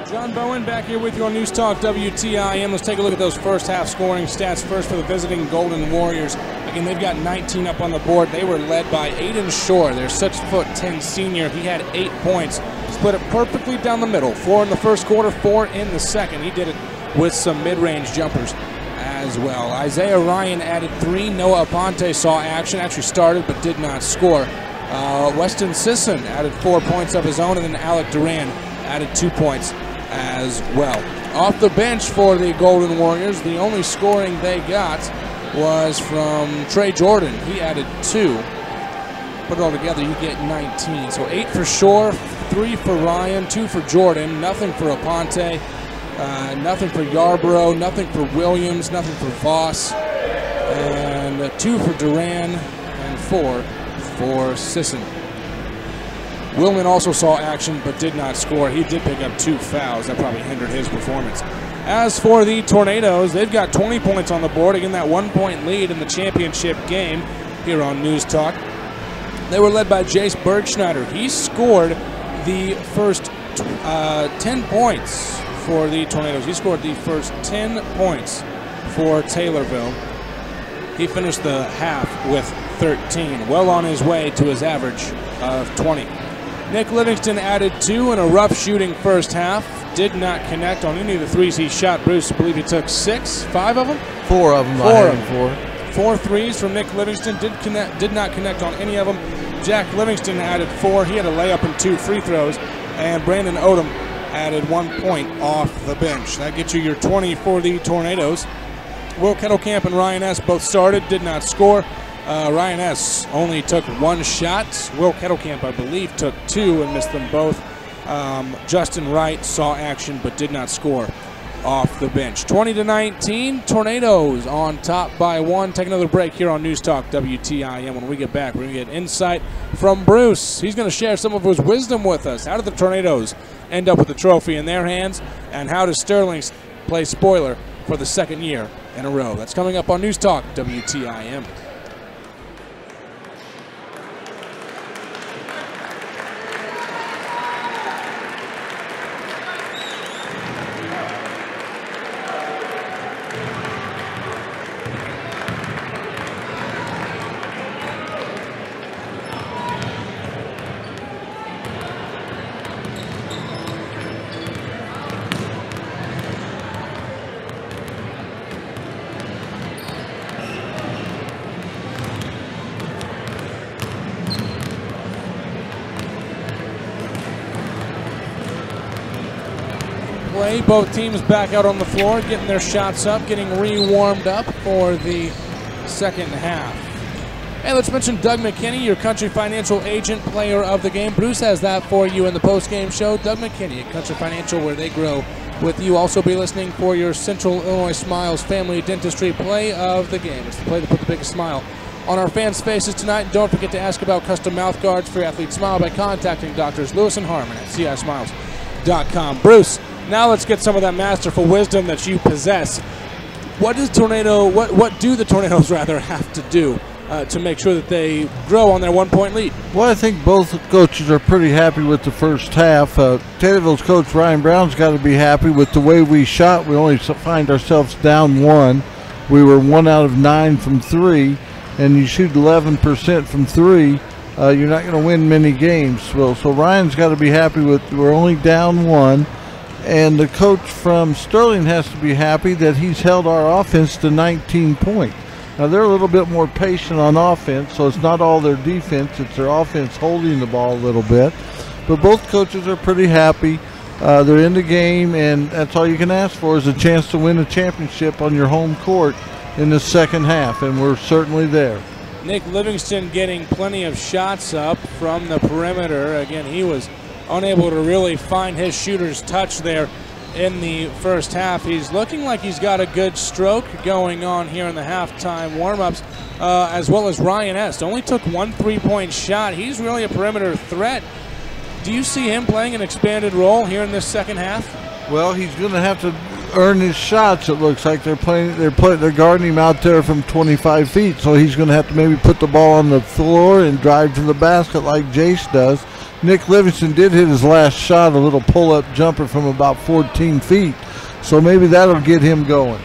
John Bowen back here with you on News Talk WTIM. Let's take a look at those first half scoring stats. First for the visiting Golden Warriors. Again, they've got 19 up on the board. They were led by Aiden Shore, their 6'10" senior. He had 8 points. Split it perfectly down the middle. 4 in the first quarter, 4 in the second. He did it with some mid-range jumpers as well. Isaiah Ryan added 3. Noah Aponte saw action, actually started but did not score. Weston Sisson added 4 points of his own, and then Alec Duran added 2 points as well. Off the bench for the Golden Warriors, the only scoring they got was from Trey Jordan. He added 2. Put it all together, you get 19. So 8 for Shore, 3 for Ryan, 2 for Jordan, nothing for Aponte, nothing for Yarborough, nothing for Williams, nothing for Voss, and 2 for Duran, and 4 for Sisson. Willman also saw action but did not score. He did pick up 2 fouls. That probably hindered his performance. As for the Tornadoes, they've got 20 points on the board. Again, that 1-point lead in the championship game here on News Talk. They were led by Jace Bergschneider. He scored the first 10 points for the Tornadoes. He scored the first 10 points for Taylorville. He finished the half with 13, well on his way to his average of 20. Nick Livingston added 2 in a rough shooting first half. Did not connect on any of the threes he shot. Bruce, I believe he took 5 of them? 4 of them. 4 of them. 4 threes from Nick Livingston. Did not connect on any of them. Jack Livingston added 4. He had a layup and 2 free throws. And Brandon Odom added 1 point off the bench. That gets you your 20 for the Tornadoes. Will Kettlecamp and Ryan S. both started, did not score. Ryan S. only took 1 shot. Will Kettlecamp, I believe, took 2 and missed them both. Justin Wright saw action but did not score off the bench. 20-19, Tornadoes on top by 1. Take another break here on News Talk WTIM. When we get back, we're going to get insight from Bruce. He's going to share some of his wisdom with us. How did the Tornadoes end up with the trophy in their hands, and how does Sterling play spoiler for the second year in a row. That's coming up on News Talk WTIM. Both teams back out on the floor, getting their shots up, getting re-warmed up for the second half. Hey, let's mention Doug McKinney, your Country Financial Agent Player of the Game. Bruce has that for you in the post-game show. Doug McKinney at Country Financial, where they grow with you. Also be listening for your Central Illinois Smiles Family Dentistry Play of the Game. It's the play to put the biggest smile on our fans' faces tonight. And don't forget to ask about custom mouth guards for your athlete smile by contacting Doctors Lewis and Harmon at CISmiles.com. Bruce, now let's get some of that masterful wisdom that you possess. What do the Tornadoes rather have to do to make sure that they grow on their 1-point lead? Well, I think both coaches are pretty happy with the first half. Taylorville's coach Ryan Brown's got to be happy with the way we shot. We only find ourselves down 1. We were 1 out of 9 from 3, and you shoot 11% from 3. You're not going to win many games. So Ryan's got to be happy with we're only down 1. And the coach from Sterling has to be happy that he's held our offense to 19 points. Now, they're a little bit more patient on offense, so it's not all their defense. It's their offense holding the ball a little bit. But both coaches are pretty happy. They're in the game, and that's all you can ask for is a chance to win a championship on your home court in the second half, and we're certainly there. Nick Livingston getting plenty of shots up from the perimeter. Again, he was unable to really find his shooter's touch there in the first half. He's looking like he's got a good stroke going on here in the halftime warm-ups, as well as Ryan Est. Only took 1 3-point shot. He's really a perimeter threat. Do you see him playing an expanded role here in this second half? Well, he's going to have to earn his shots. It looks like they're guarding him out there from 25 feet, so he's going to have to maybe put the ball on the floor and drive to the basket like Jace does. Nick Livingston did hit his last shot, a little pull-up jumper from about 14 feet. So maybe that'll get him going.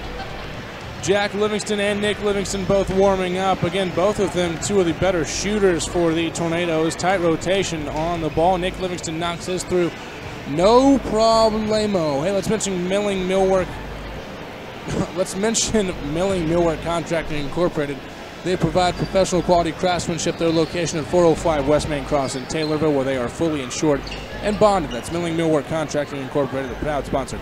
Jack Livingston and Nick Livingston both warming up. Again, both of them 2 of the better shooters for the Tornadoes. Tight rotation on the ball. Nick Livingston knocks his through. No problemo. Hey, let's mention Milling Millwork. Let's mention Milling Millwork Contracting Incorporated. They provide professional quality craftsmanship. Their location at 405 West Main Cross in Taylorville, where they are fully insured and bonded. That's Milling Millwork Contracting Incorporated, the proud sponsor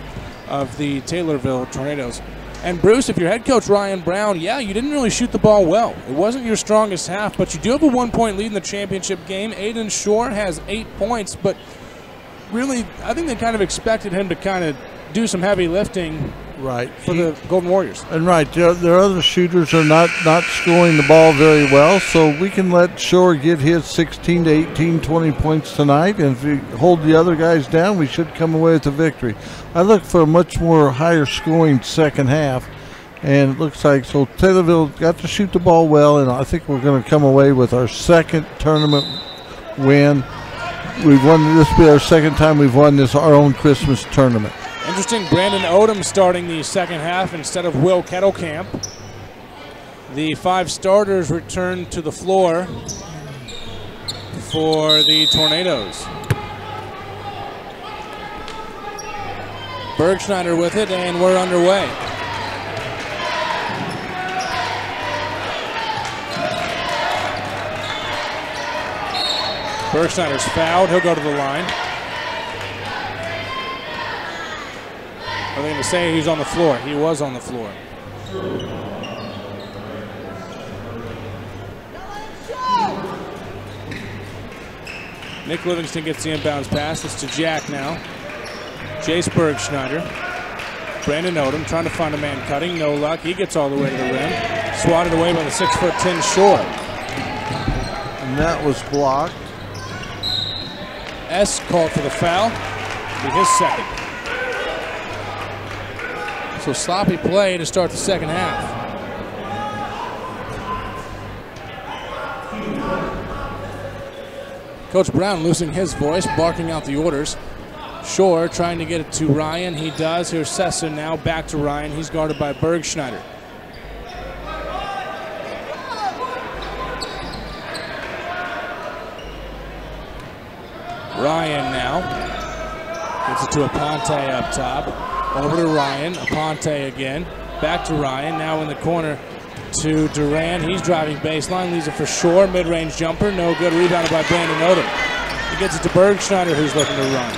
of the Taylorville Tornadoes. And Bruce, if you're head coach Ryan Brown, yeah, you didn't really shoot the ball well. It wasn't your strongest half, but you do have a 1-point lead in the championship game. Aiden Shore has 8 points, but really, I think they kind of expected him to kind of do some heavy lifting for the Golden Warriors. And their other shooters are not scoring the ball very well, so we can let Shore get his 16 to 18, 20 points tonight, and if we hold the other guys down, we should come away with a victory. I look for a much more higher scoring second half, and it looks like Taylorville got to shoot the ball well, and I think we're going to come away with our second tournament win. We've won. This will be our second time we've won our own Christmas tournament. Interesting, Brandon Odom starting the second half instead of Will Kettlecamp. The 5 starters return to the floor for the Tornadoes. Bergschneider with it, and we're underway. Bergschneider's fouled. He'll go to the line. Are they going to say he's on the floor? He was on the floor. Nick Livingston gets the inbounds pass. It's to Jack now. Jace Bergschneider. Brandon Odom trying to find a man cutting. No luck. He gets all the way to the rim. Swatted away by the 6'10" Shore. And that was blocked. S called for the foul. It'll be his second. So sloppy play to start the second half. Coach Brown losing his voice, barking out the orders. Shore trying to get it to Ryan. He does. Here's Sesson now back to Ryan. He's guarded by Bergschneider. Ryan now gets it to Aponte up top. Over to Ryan. Aponte again. Back to Ryan. Now in the corner to Duran. He's driving baseline. Leaves it for Shore. Mid-range jumper. No good. Rebounded by Brandon Odom. He gets it to Bergschneider, who's looking to run.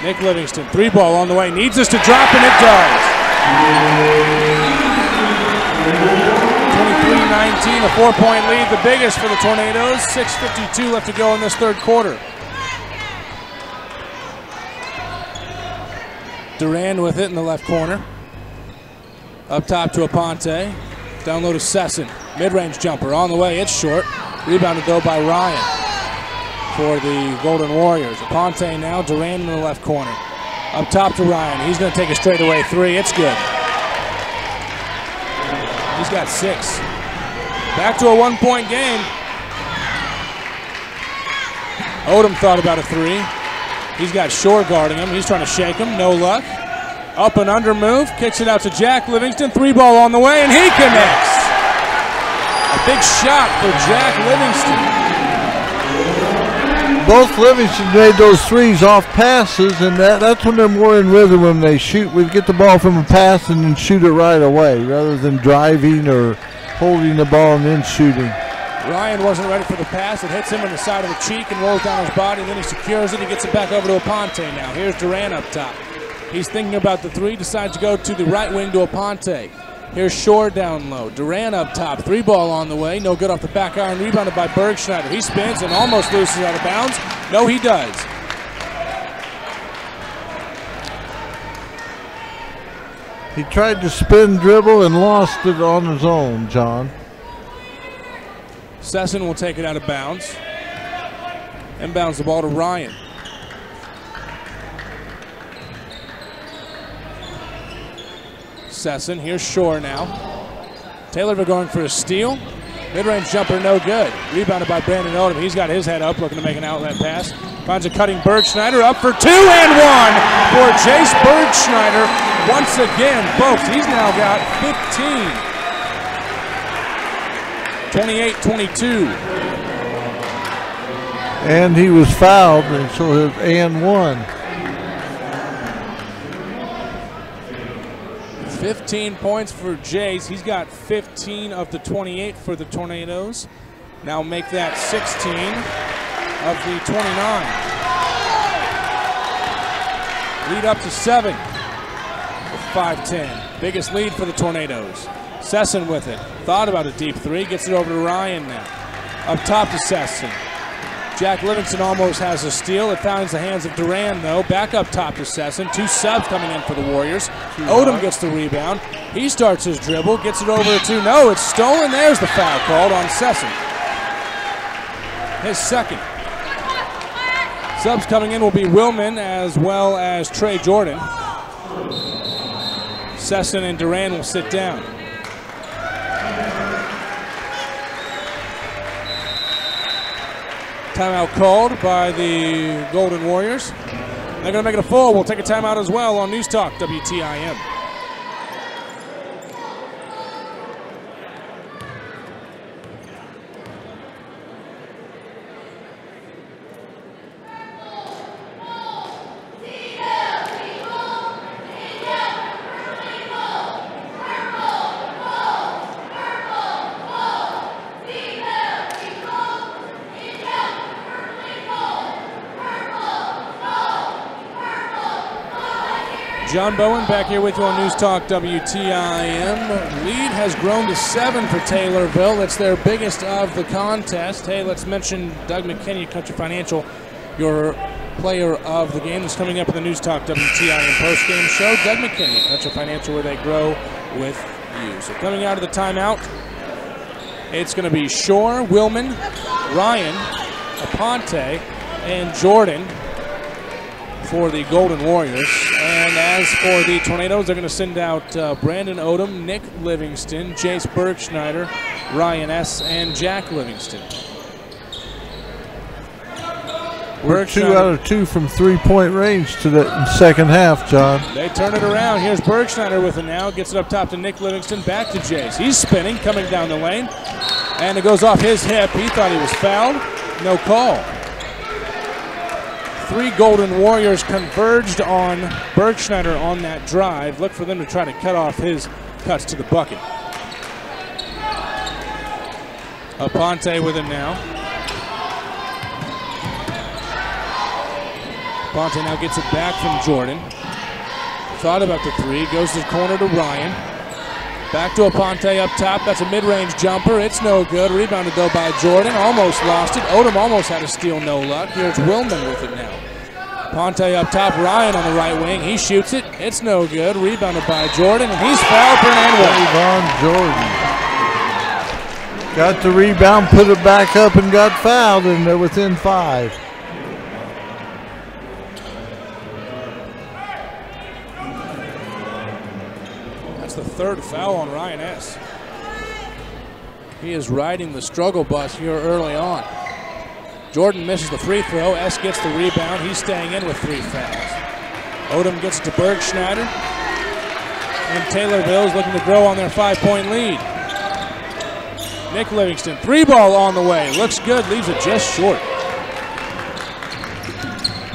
Nick Livingston. 3-ball on the way. Needs this to drop, and it does. 23-19, a 4-point lead. The biggest for the Tornadoes. 6:52 left to go in this third quarter. Duran with it in the left corner. Up top to Aponte. Down low to Sesson. Mid-range jumper on the way. It's short. Rebounded though by Ryan for the Golden Warriors. Aponte now. Duran in the left corner. Up top to Ryan. He's going to take a straightaway three. It's good. He's got 6. Back to a 1-point game. Odom thought about a 3. He's got Shore guarding him. He's trying to shake him. No luck. Up and under move. Kicks it out to Jack Livingston. 3-ball on the way, and he connects. A big shot for Jack Livingston. Both Livingston made those threes off passes, and that's when they're more in rhythm when they shoot. We get the ball from a pass and then shoot it right away rather than driving or holding the ball and then shooting. Ryan wasn't ready for the pass. It hits him in the side of the cheek and rolls down his body. Then he secures it. He gets it back over to Aponte now. Here's Duran up top. He's thinking about the 3. Decides to go to the right wing to Aponte. Here's Shore down low. Duran up top. 3-ball on the way. No good off the back iron. Rebounded by Bergschneider. He spins and almost loses out of bounds. No, he does. He tried to spin dribble and lost it on his own, John. Sesson will take it out of bounds. Inbounds the ball to Ryan. Sesson, here's Shore now. Taylorville going for a steal. Mid-range jumper, no good. Rebounded by Brandon Odom. He's got his head up, looking to make an outlet pass. Finds a cutting Bergschneider, up for 2 and 1 for Jace Bergschneider. Once again, folks, he's now got 15. 28-22. And he was fouled, and so it's and 1. 15 points for Jace. He's got 15 of the 28 for the Tornadoes. Now make that 16 of the 29. Lead up to 7 with 5:10. Biggest lead for the Tornadoes. Sesson with it. Thought about a deep 3. Gets it over to Ryan now. Up top to Sesson. Jack Livingston almost has a steal. It finds the hands of Duran, though. Back up top to Sesson. 2 subs coming in for the Warriors. Odom gets the rebound. He starts his dribble. Gets it over to, no, it's stolen. There's the foul called on Sesson. His second. Subs coming in will be Willman as well as Trey Jordan. Sesson and Duran will sit down. Timeout called by the Golden Warriors. They're going to make it a full. We'll take a timeout as well on News Talk WTIM. John Bowen back here with you on News Talk WTIM. Lead has grown to 7 for Taylorville. It's their biggest of the contest. Hey, let's mention Doug McKinney, Country Financial, your player of the game. That's coming up in the News Talk WTIM postgame show. Doug McKinney, Country Financial, where they grow with you. So coming out of the timeout, it's going to be Shore, Willman, Ryan, Aponte, and Jordan for the Golden Warriors. And as for the Tornadoes, they're going to send out Brandon Odom, Nick Livingston, Jace Bergschneider, Ryan S., and Jack Livingston. We're 2 out of 2 from three-point range to the second half, John. They turn it around. Here's Bergschneider with it now. Gets it up top to Nick Livingston. Back to Jace. He's spinning, coming down the lane. And it goes off his hip. He thought he was fouled. No call. 3 Golden Warriors converged on Bergschneider on that drive. Look for them to try to cut off his cuts to the bucket. Aponte with it now. Aponte now gets it back from Jordan. Thought about the 3. Goes to the corner to Ryan. Back to Aponte up top. That's a mid-range jumper. It's no good. Rebounded, though, by Jordan. Almost lost it. Odom almost had a steal, no luck. Here's Willman with it now. Aponte up top. Ryan on the right wing. He shoots it. It's no good. Rebounded by Jordan, and he's fouled for an and one. Jordan got the rebound, put it back up, and got fouled, and they're within 5. The 3rd foul on Ryan S. He is riding the struggle bus here early on. Jordan misses the free throw. S gets the rebound. He's staying in with 3 fouls. Odom gets it to Bergschneider. And Taylorville's looking to grow on their 5-point lead. Nick Livingston, 3-ball on the way. Looks good, leaves it just short.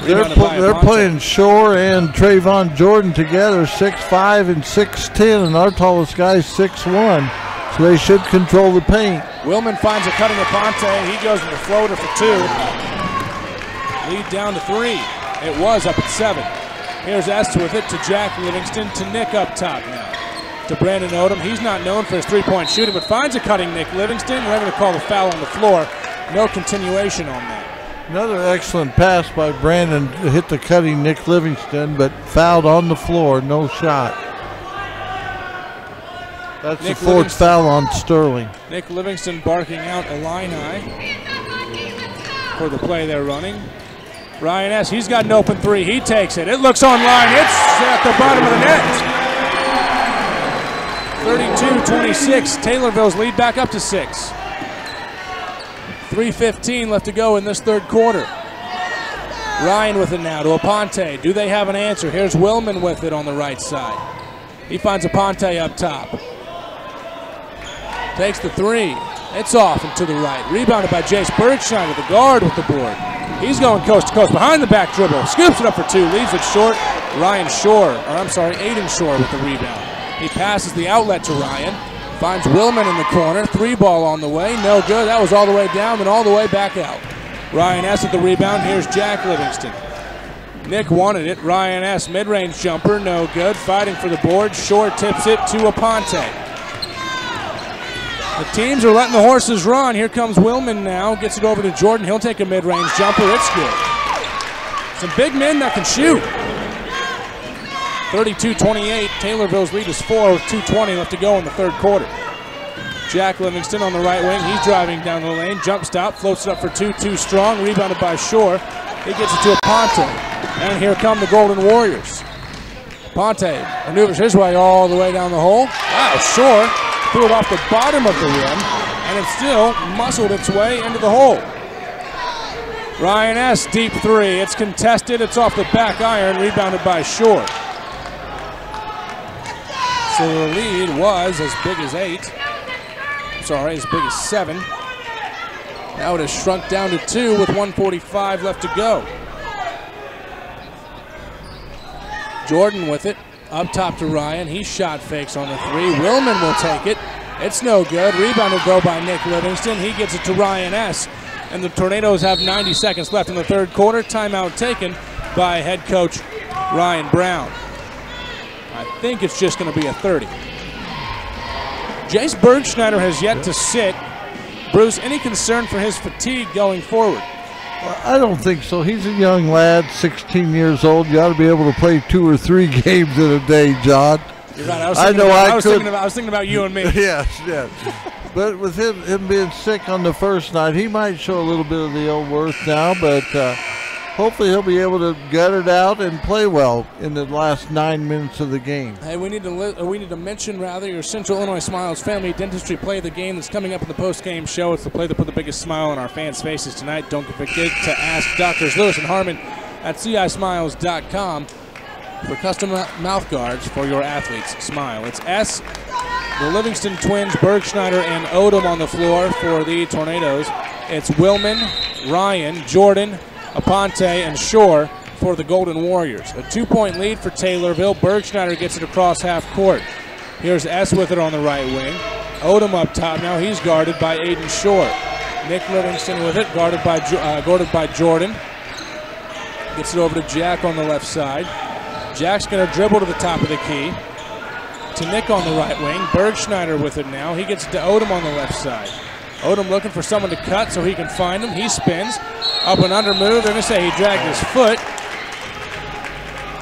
They're playing Shore and Trayvon Jordan together, 6'5" and 6'10", and our tallest guy's 6'1", so they should control the paint. Willman finds a cutting Aponte. He goes with the floater for 2. Lead down to 3. It was up at 7. Here's S with it to Jack Livingston, to Nick up top now. To Brandon Odom. He's not known for his 3-point shooting, but finds a cutting Nick Livingston. They're going to call the foul on the floor. No continuation on that. Another excellent pass by Brandon to hit the cutting Nick Livingston, but fouled on the floor, no shot. That's the 4th foul on Sterling. Nick Livingston barking out Illini for the play they're running. Ryan S., he's got an open 3. He takes it. It looks online. It's at the bottom of the net. 32-26. Taylorville's lead back up to 6. 3:15 left to go in this 3rd quarter. Ryan with it now to Aponte. Do they have an answer? Here's Willman with it on the right side. He finds Aponte up top. Takes the 3. It's off and to the right. Rebounded by Jace Bergschneider, the guard with the board. He's going coast to coast behind the back dribble. Scoops it up for 2. Leaves it short. Aiden Shore with the rebound. He passes the outlet to Ryan. Finds Willman in the corner. 3-ball on the way. No good. That was all the way down, then all the way back out. Ryan S. at the rebound. Here's Jack Livingston. Nick wanted it. Ryan S. mid-range jumper. No good. Fighting for the board. Shore tips it to Aponte. The teams are letting the horses run. Here comes Willman now. Gets it over to Jordan. He'll take a mid-range jumper. It's good. Some big men that can shoot. 32-28. Taylorville's lead is 4 with 2:20 left to go in the 3rd quarter. Jack Livingston on the right wing. He's driving down the lane. Jump stop. Floats it up for 2. Too strong. Rebounded by Shore. He gets it to Aponte. And here come the Golden Warriors. Aponte maneuvers his way all the way down the hole. Wow, Shore threw it off the bottom of the rim, and it still muscled its way into the hole. Ryan S. deep 3. It's contested. It's off the back iron. Rebounded by Shore. So the lead was as big as 8. Sorry, as big as 7. Now it has shrunk down to 2 with 1:45 left to go. Jordan with it. Up top to Ryan. He shot fakes on the 3. Willman will take it. It's no good. Rebounded though by Nick Livingston. He gets it to Ryan S. And the Tornadoes have 90 seconds left in the 3rd quarter. Timeout taken by head coach Ryan Brown. I think it's just going to be a 30. Jace Bergschneider has yet to sit. Bruce, any concern for his fatigue going forward? Well, I don't think so. He's a young lad, 16 years old. You ought to be able to play 2 or 3 games in a day, John. You're right. I was thinking about you and me. Yes. But with him being sick on the first night, he might show a little bit of the old worth now, but hopefully he'll be able to gut it out and play well in the last 9 minutes of the game. Hey, we need to mention your Central Illinois Smiles Family Dentistry Play of the Game that's coming up in the post-game show. It's the play that put the biggest smile on our fans' faces tonight. Don't forget to ask Doctors Lewis and Harmon at CISmiles.com for custom mouth guards for your athlete's smile. It's the Livingston Twins, Bergschneider, and Odom on the floor for the Tornadoes. It's Willman, Ryan, Jordan, Aponte, and Shore for the Golden Warriors. A 2-point lead for Taylorville. Bergschneider gets it across half court. Here's S with it on the right wing. Odom up top now. He's guarded by Aiden Shore. Nick Livingston with it, guarded by Jordan. Gets it over to Jack on the left side. Jack's going to dribble to the top of the key. To Nick on the right wing. Bergschneider with it now. He gets to Odom on the left side. Odom looking for someone to cut so he can find him. He spins. Up and under move. They're going to say he dragged his foot.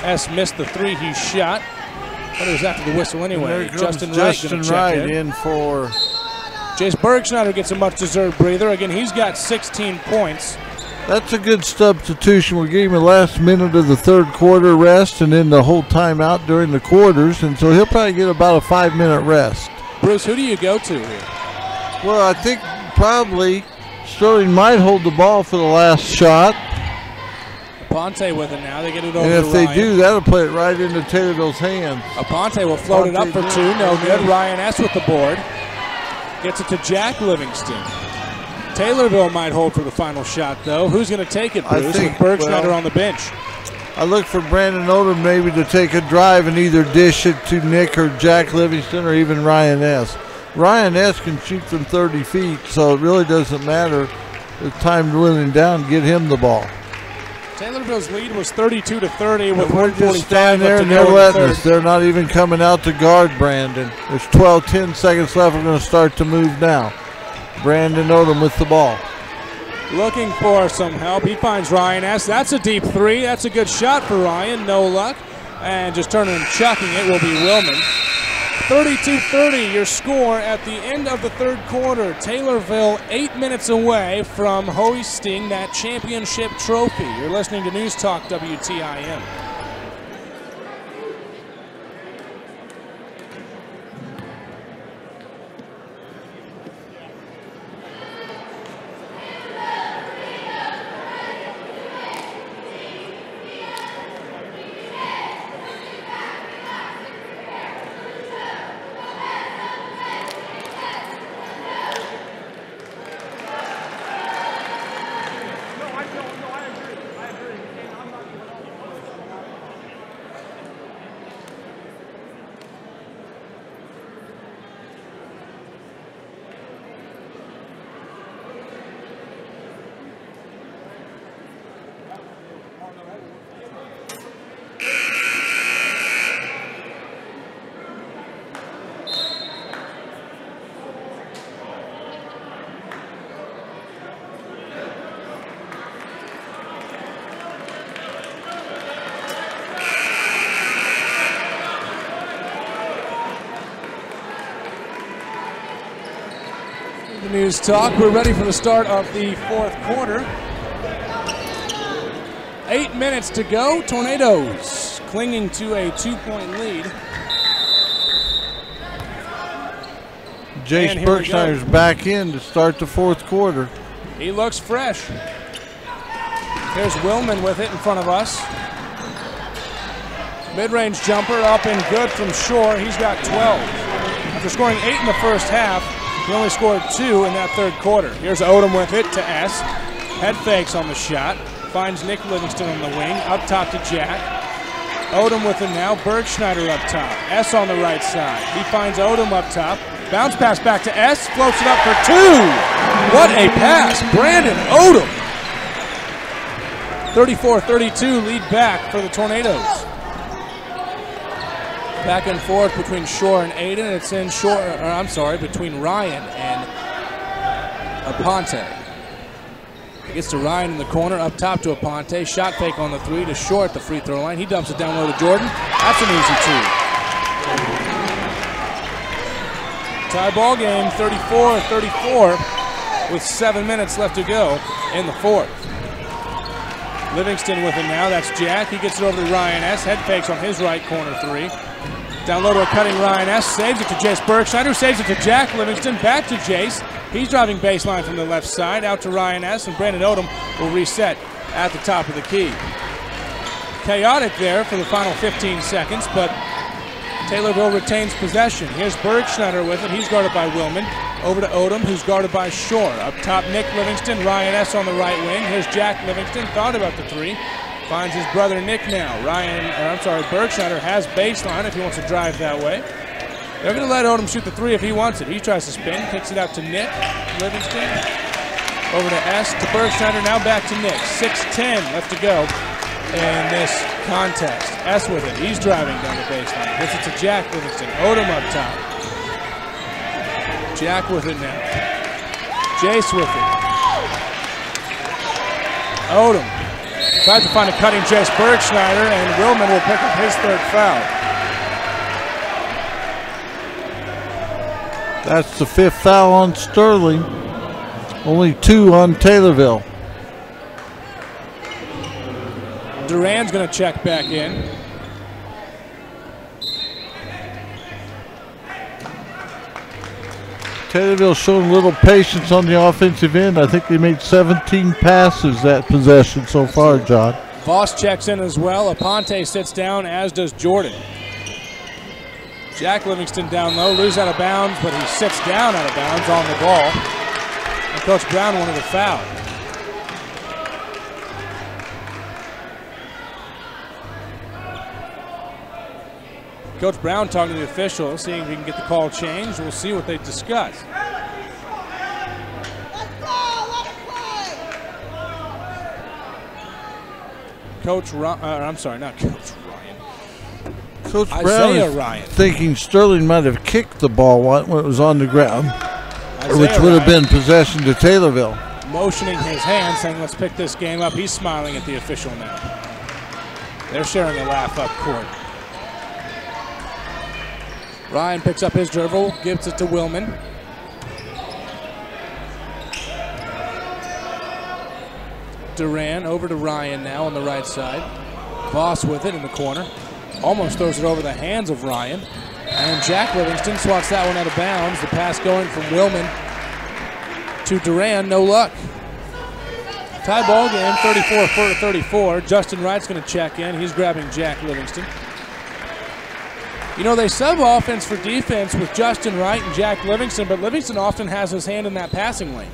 S missed the three he shot. But it was after the whistle anyway. Justin Wright in for... Jace Bergschneider gets a much-deserved breather. Again, he's got 16 points. That's a good substitution. We gave him the last minute of the third quarter rest and then the whole timeout during the quarters, and so he'll probably get about a 5-minute rest. Bruce, who do you go to here? Well, I think probably Sterling might hold the ball for the last shot. Aponte with it now. They get it over and to if they Ryan. do, that'll play it right into Taylorville's hands. Aponte will float it up for two. No good. Ryan S. with the board. Gets it to Jack Livingston. Taylorville might hold for the final shot, though. Who's going to take it, Bruce, with Bergschneider on the bench? I look for Brandon Odom maybe to take a drive and either dish it to Nick or Jack Livingston or even Ryan S. Ryan S. can shoot from 30 feet, so it really doesn't matter. It's time to win down, get him the ball. Taylorville's lead was 32-30 with we're just standing there and they're letting us. They're not even coming out to guard Brandon. There's 10 seconds left. We're going to start to move now. Brandon Odom with the ball. Looking for some help. He finds Ryan S. That's a deep three. That's a good shot for Ryan. No luck. And just turning and chucking it will be Willman. 32-30, your score at the end of the third quarter. Taylorville 8 minutes away from hoisting that championship trophy. You're listening to News Talk WTIM. News Talk. We're ready for the start of the fourth quarter. 8 minutes to go. Tornadoes clinging to a 2-point lead. Jace Bergschneider's back in to start the fourth quarter. He looks fresh. Here's Willman with it in front of us. Mid-range jumper up and good from Shore. He's got 12. After scoring 8 in the first half, he only scored 2 in that third quarter. Here's Odom with it to S. Head fakes on the shot. Finds Nick Livingston on the wing. Up top to Jack. Odom with him now. Bergschneider up top. S on the right side. He finds Odom up top. Bounce pass back to S. Floats it up for 2. What a pass. Brandon Odom. 34-32 lead back for the Tornadoes. Back and forth between Shore and Aiden. It's in between Ryan and Aponte. He gets to Ryan in the corner, up top to Aponte. Shot fake on the three to Shore at the free throw line. He dumps it down low to Jordan. That's an easy two. Tie ball game, 34-34 with 7 minutes left to go in the fourth. Livingston with it now. That's Jack. He gets it over to Ryan S. Head fakes on his right corner three. Down low to a cutting Ryan S. Saves it to Jace Berkshire. Saves it to Jack Livingston. Back to Jace. He's driving baseline from the left side. Out to Ryan S. And Brandon Odom will reset at the top of the key. Chaotic there for the final 15 seconds, but Taylorville retains possession. Here's Bergschneider with it. He's guarded by Willman. Over to Odom, who's guarded by Shore. Up top, Nick Livingston. Ryan S. on the right wing. Here's Jack Livingston. Thought about the three. Finds his brother Nick now. Bergschneider has baseline if he wants to drive that way. They're going to let Odom shoot the three if he wants it. He tries to spin. Kicks it out to Nick Livingston. Over to S. To Bergschneider. Now back to Nick. 6:10 left to go in this contest. S with it. He's driving down the baseline. Gets it to Jack Livingston. Odom up top. Jack with it now. Jace with it. Odom tries to find a cutting Jace Bergschneider, and Willman will pick up his third foul. That's the 5th foul on Sterling. Only 2 on Taylorville. Duran's going to check back in. Taylorville showing a little patience on the offensive end. I think they made 17 passes that possession so far, John. Voss checks in as well. Aponte sits down, as does Jordan. Jack Livingston down low, loses out of bounds, but he sits down out of bounds on the ball. And Coach Brown wanted a foul. Coach Brown talking to the officials, seeing if he can get the call changed. We'll see what they discuss. Coach I'm sorry, not Coach Ryan. Coach Brown Isaiah is Ryan. thinking Sterling might have kicked the ball when it was on the ground, which would have been possession to Taylorville. Motioning his hand, saying, let's pick this game up. He's smiling at the official now. They're sharing a laugh up court. Ryan picks up his dribble, gives it to Willman. Duran over to Ryan now on the right side. Voss with it in the corner. Almost throws it over the hands of Ryan. And Jack Livingston swats that one out of bounds. The pass going from Willman to Duran, no luck. Tie ball game, 34-34. Justin Wright's going to check in. He's grabbing Jack Livingston. You know, they sub offense for defense with Justin Wright and Jack Livingston, but Livingston often has his hand in that passing lane.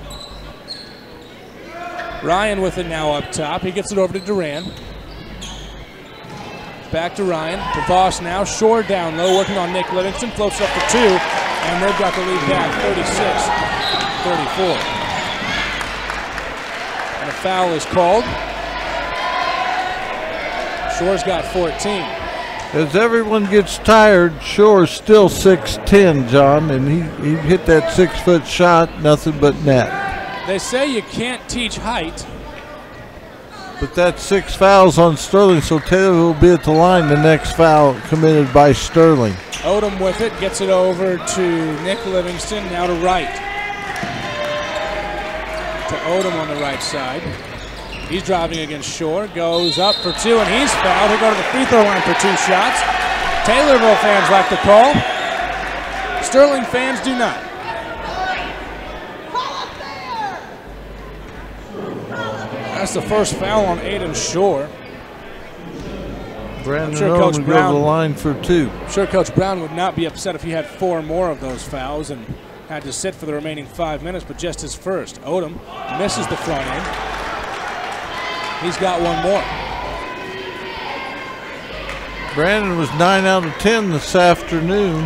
Ryan with it now up top. He gets it over to Duran. Back to Ryan. To Voss now. Shore down low, working on Nick Livingston. Floats up for 2, and they've got the lead back, 36-34. And a foul is called. Shore's got 14. As everyone gets tired, Shore's still 6'10", John, and he hit that 6-foot shot, nothing but net. They say you can't teach height. But that's 6 fouls on Sterling, so Taylor will be at the line. The next foul committed by Sterling. Odom with it, gets it over to Nick Livingston, now to Wright. To Odom on the right side. He's driving against Shore, goes up for 2, and he's fouled. He'll go to the free throw line for 2 shots. Taylorville fans like the call. Sterling fans do not. That's the first foul on Aiden Shore. Brandon Coach Brown go to the line for 2. I'm sure Coach Brown would not be upset if he had 4 more of those fouls and had to sit for the remaining 5 minutes, but just his first. Odom misses the front end. He's got 1 more. Brandon was 9 out of 10 this afternoon.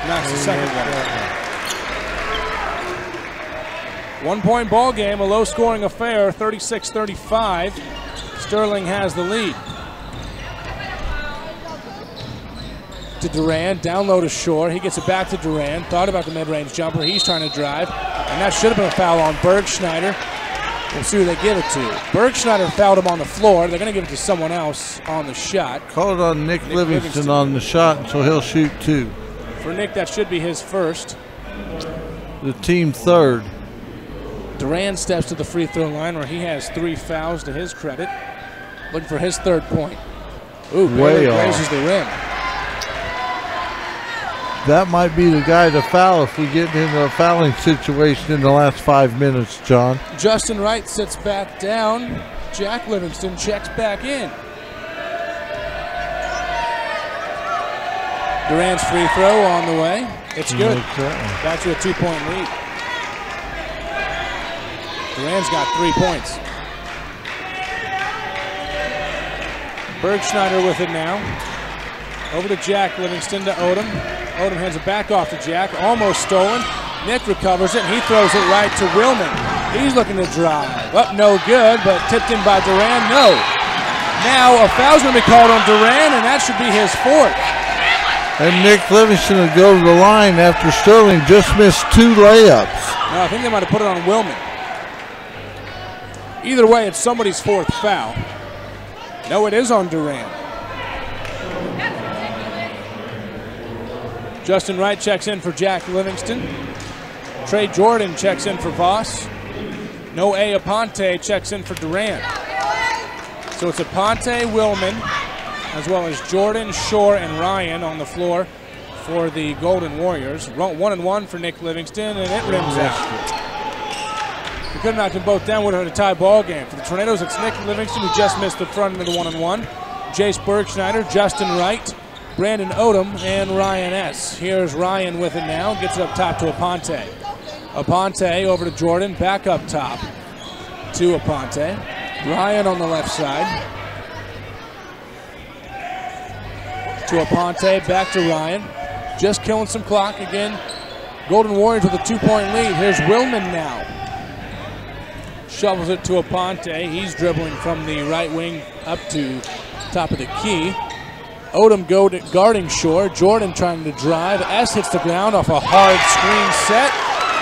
Knocks the second one. 1-point ball game, a low-scoring affair, 36-35. Sterling has the lead. To Duran, down low to Shore. He gets it back to Duran. Thought about the mid-range jumper. He's trying to drive. And that should have been a foul on Bergschneider. We'll see who they give it to. Bergschneider fouled him on the floor. They're going to give it to someone else on the shot. Call it on Nick Livingston on the shot, so he'll shoot 2. For Nick, that should be his first. The team third. Duran steps to the free throw line where he has 3 fouls to his credit. Looking for his 3rd point. Ooh, way barely off. grazes the rim. That might be the guy to foul if we get into a fouling situation in the last 5 minutes, John. Justin Wright sits back down. Jack Livingston checks back in. Duran's free throw on the way. It's good. Back to a 2-point lead. Duran's got 3 points. Bergschneider with it now. Over to Jack Livingston to Odom. Odom hands it back off to Jack. Almost stolen. Nick recovers it, and he throws it right to Willman. He's looking to drive. Up, no good, but tipped in by Duran. No. Now a foul's going to be called on Duran, and that should be his 4th. And Nick Livingston will go to the line after Sterling just missed 2 layups. No, I think they might have put it on Willman. Either way, it's somebody's 4th foul. No, it is on Duran. Justin Wright checks in for Jack Livingston. Trey Jordan checks in for Voss. Noe Aponte checks in for Duran. So it's Aponte, Willman, as well as Jordan, Shore, and Ryan on the floor for the Golden Warriors. 1-1 for Nick Livingston, and it rims out. We could have knocked them both down, would have had a tie ball game. For the Tornadoes, it's Nick Livingston, who just missed the front into the 1-1. Jace Bergschneider, Justin Wright, Brandon Odom, and Ryan S. Here's Ryan with it now. Gets it up top to Aponte. Aponte over to Jordan. Back up top to Aponte. Ryan on the left side. To Aponte. Back to Ryan. Just killing some clock again. Golden Warriors with a 2-point lead. Here's Willman now. Shovels it to Aponte. He's dribbling from the right wing up to top of the key. Odom guarding Shore. Jordan trying to drive. S hits the ground off a hard screen set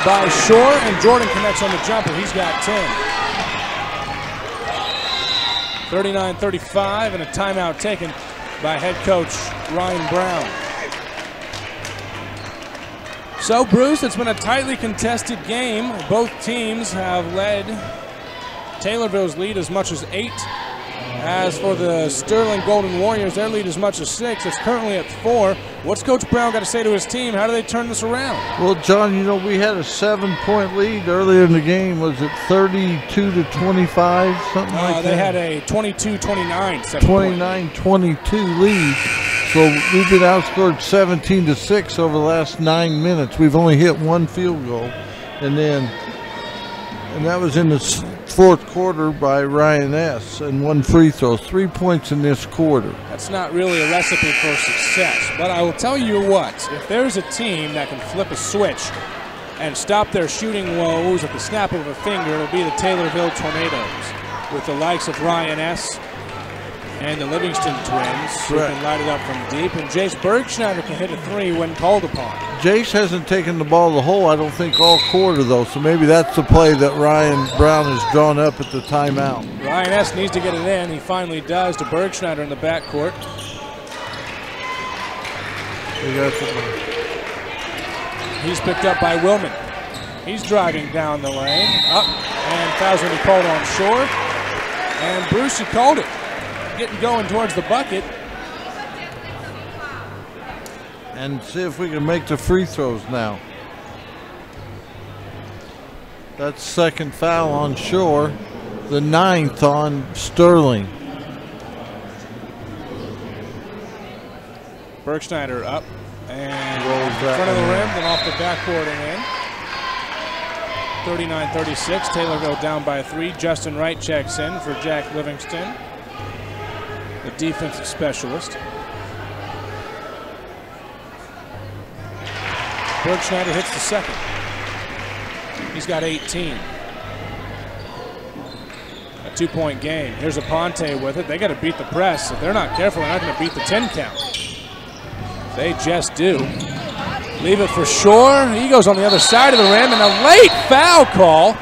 by Shore, and Jordan connects on the jumper. He's got 10. 39-35, and a timeout taken by head coach Ryan Brown. So, Bruce, it's been a tightly contested game. Both teams have led Taylorville's lead as much as 8. As for the Sterling Golden Warriors, their lead as much as 6. It's currently at 4. What's Coach Brown got to say to his team? How do they turn this around? Well, John, you know, we had a 7-point lead earlier in the game. Was it 32-25, something like that? They had a 22-29. 29-22 lead. So we've been outscored 17-6 over the last 9 minutes. We've only hit 1 field goal. And that was in the 4th quarter by Ryan S. and 1 free throw. 3 points in this quarter. That's not really a recipe for success. But I will tell you what, if there's a team that can flip a switch and stop their shooting woes at the snap of a finger, it'll be the Taylorville Tornadoes. With the likes of Ryan S. and the Livingston twins, who can light it up from deep. And Jace Bergschneider can hit a 3 when called upon. Jace hasn't taken the ball the hole, I don't think, all quarter, though. So maybe that's the play that Ryan Brown has drawn up at the timeout. Ryan S. needs to get it in. He finally does to Bergschneider in the backcourt. He's picked up by Willman. He's driving down the lane. Up, and foul's going to be called on Shore. And Bruce, he called it. Getting going towards the bucket. And see if we can make the free throws now. That's 2nd foul on Shore, the 9th on Sterling. Bergschneider up and rolls in front of the rim, then off the backboard and in. 39-36, Taylorville down by 3. Justin Wright checks in for Jack Livingston, the defensive specialist. Bergschneider hits the 2nd. He's got 18. A 2-point game. Here's Aponte with it. They got to beat the press. If they're not careful, they're not going to beat the 10 count. They just do. Leave it for Shore. He goes on the other side of the rim, and a late foul call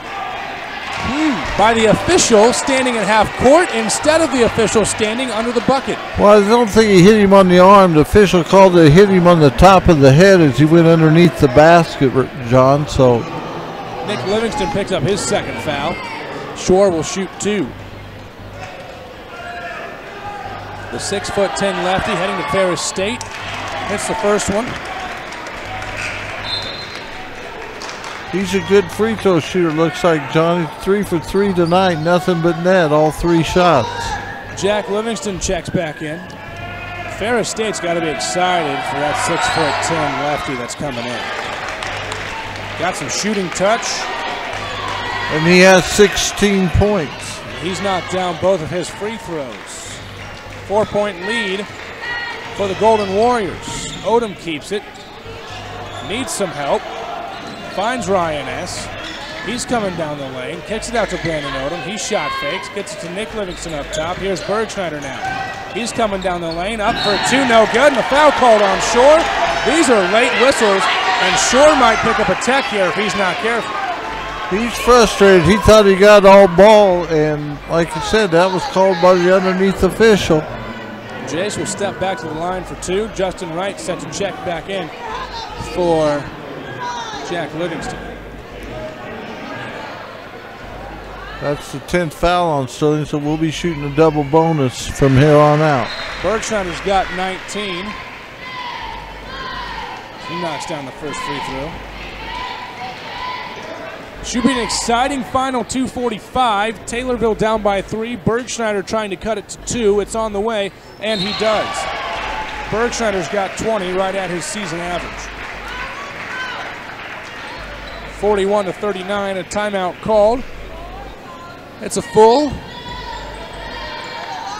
by the official standing at half court instead of the official standing under the bucket. Well, I don't think he hit him on the arm. The official called it hit him on the top of the head as he went underneath the basket, John. So Nick Livingston picks up his second foul. Shore will shoot 2. The 6'10" lefty heading to Ferris State. Hits the first one. He's a good free throw shooter, looks like, Johnny. 3 for 3 tonight, nothing but net, all 3 shots. Jack Livingston checks back in. Ferris State's got to be excited for that 6'10" lefty that's coming in. Got some shooting touch. And he has 16 points. He's knocked down both of his free throws. 4-point lead for the Golden Warriors. Odom keeps it. Needs some help. Finds Ryan S. He's coming down the lane. Kicks it out to Brandon Odom. He shot fakes. Gets it to Nick Livingston up top. Here's Bergschneider now. He's coming down the lane. Up for 2. No good. And the foul called on Shore. These are late whistles. And Shore might pick up a tech here if he's not careful. He's frustrated. He thought he got all ball. And like I said, that was called by the underneath official. Jace will step back to the line for 2. Justin Wright set to check back in for Jack Livingston. That's the 10th foul on Sterling, so we'll be shooting a double bonus from here on out. Bergschneider's got 19. He knocks down the first free throw. Should be an exciting final 2:45. Taylorville down by 3. Bergschneider trying to cut it to 2. It's on the way, and he does. Bergschneider's got 20, right at his season average. 41-39, a timeout called. It's a full.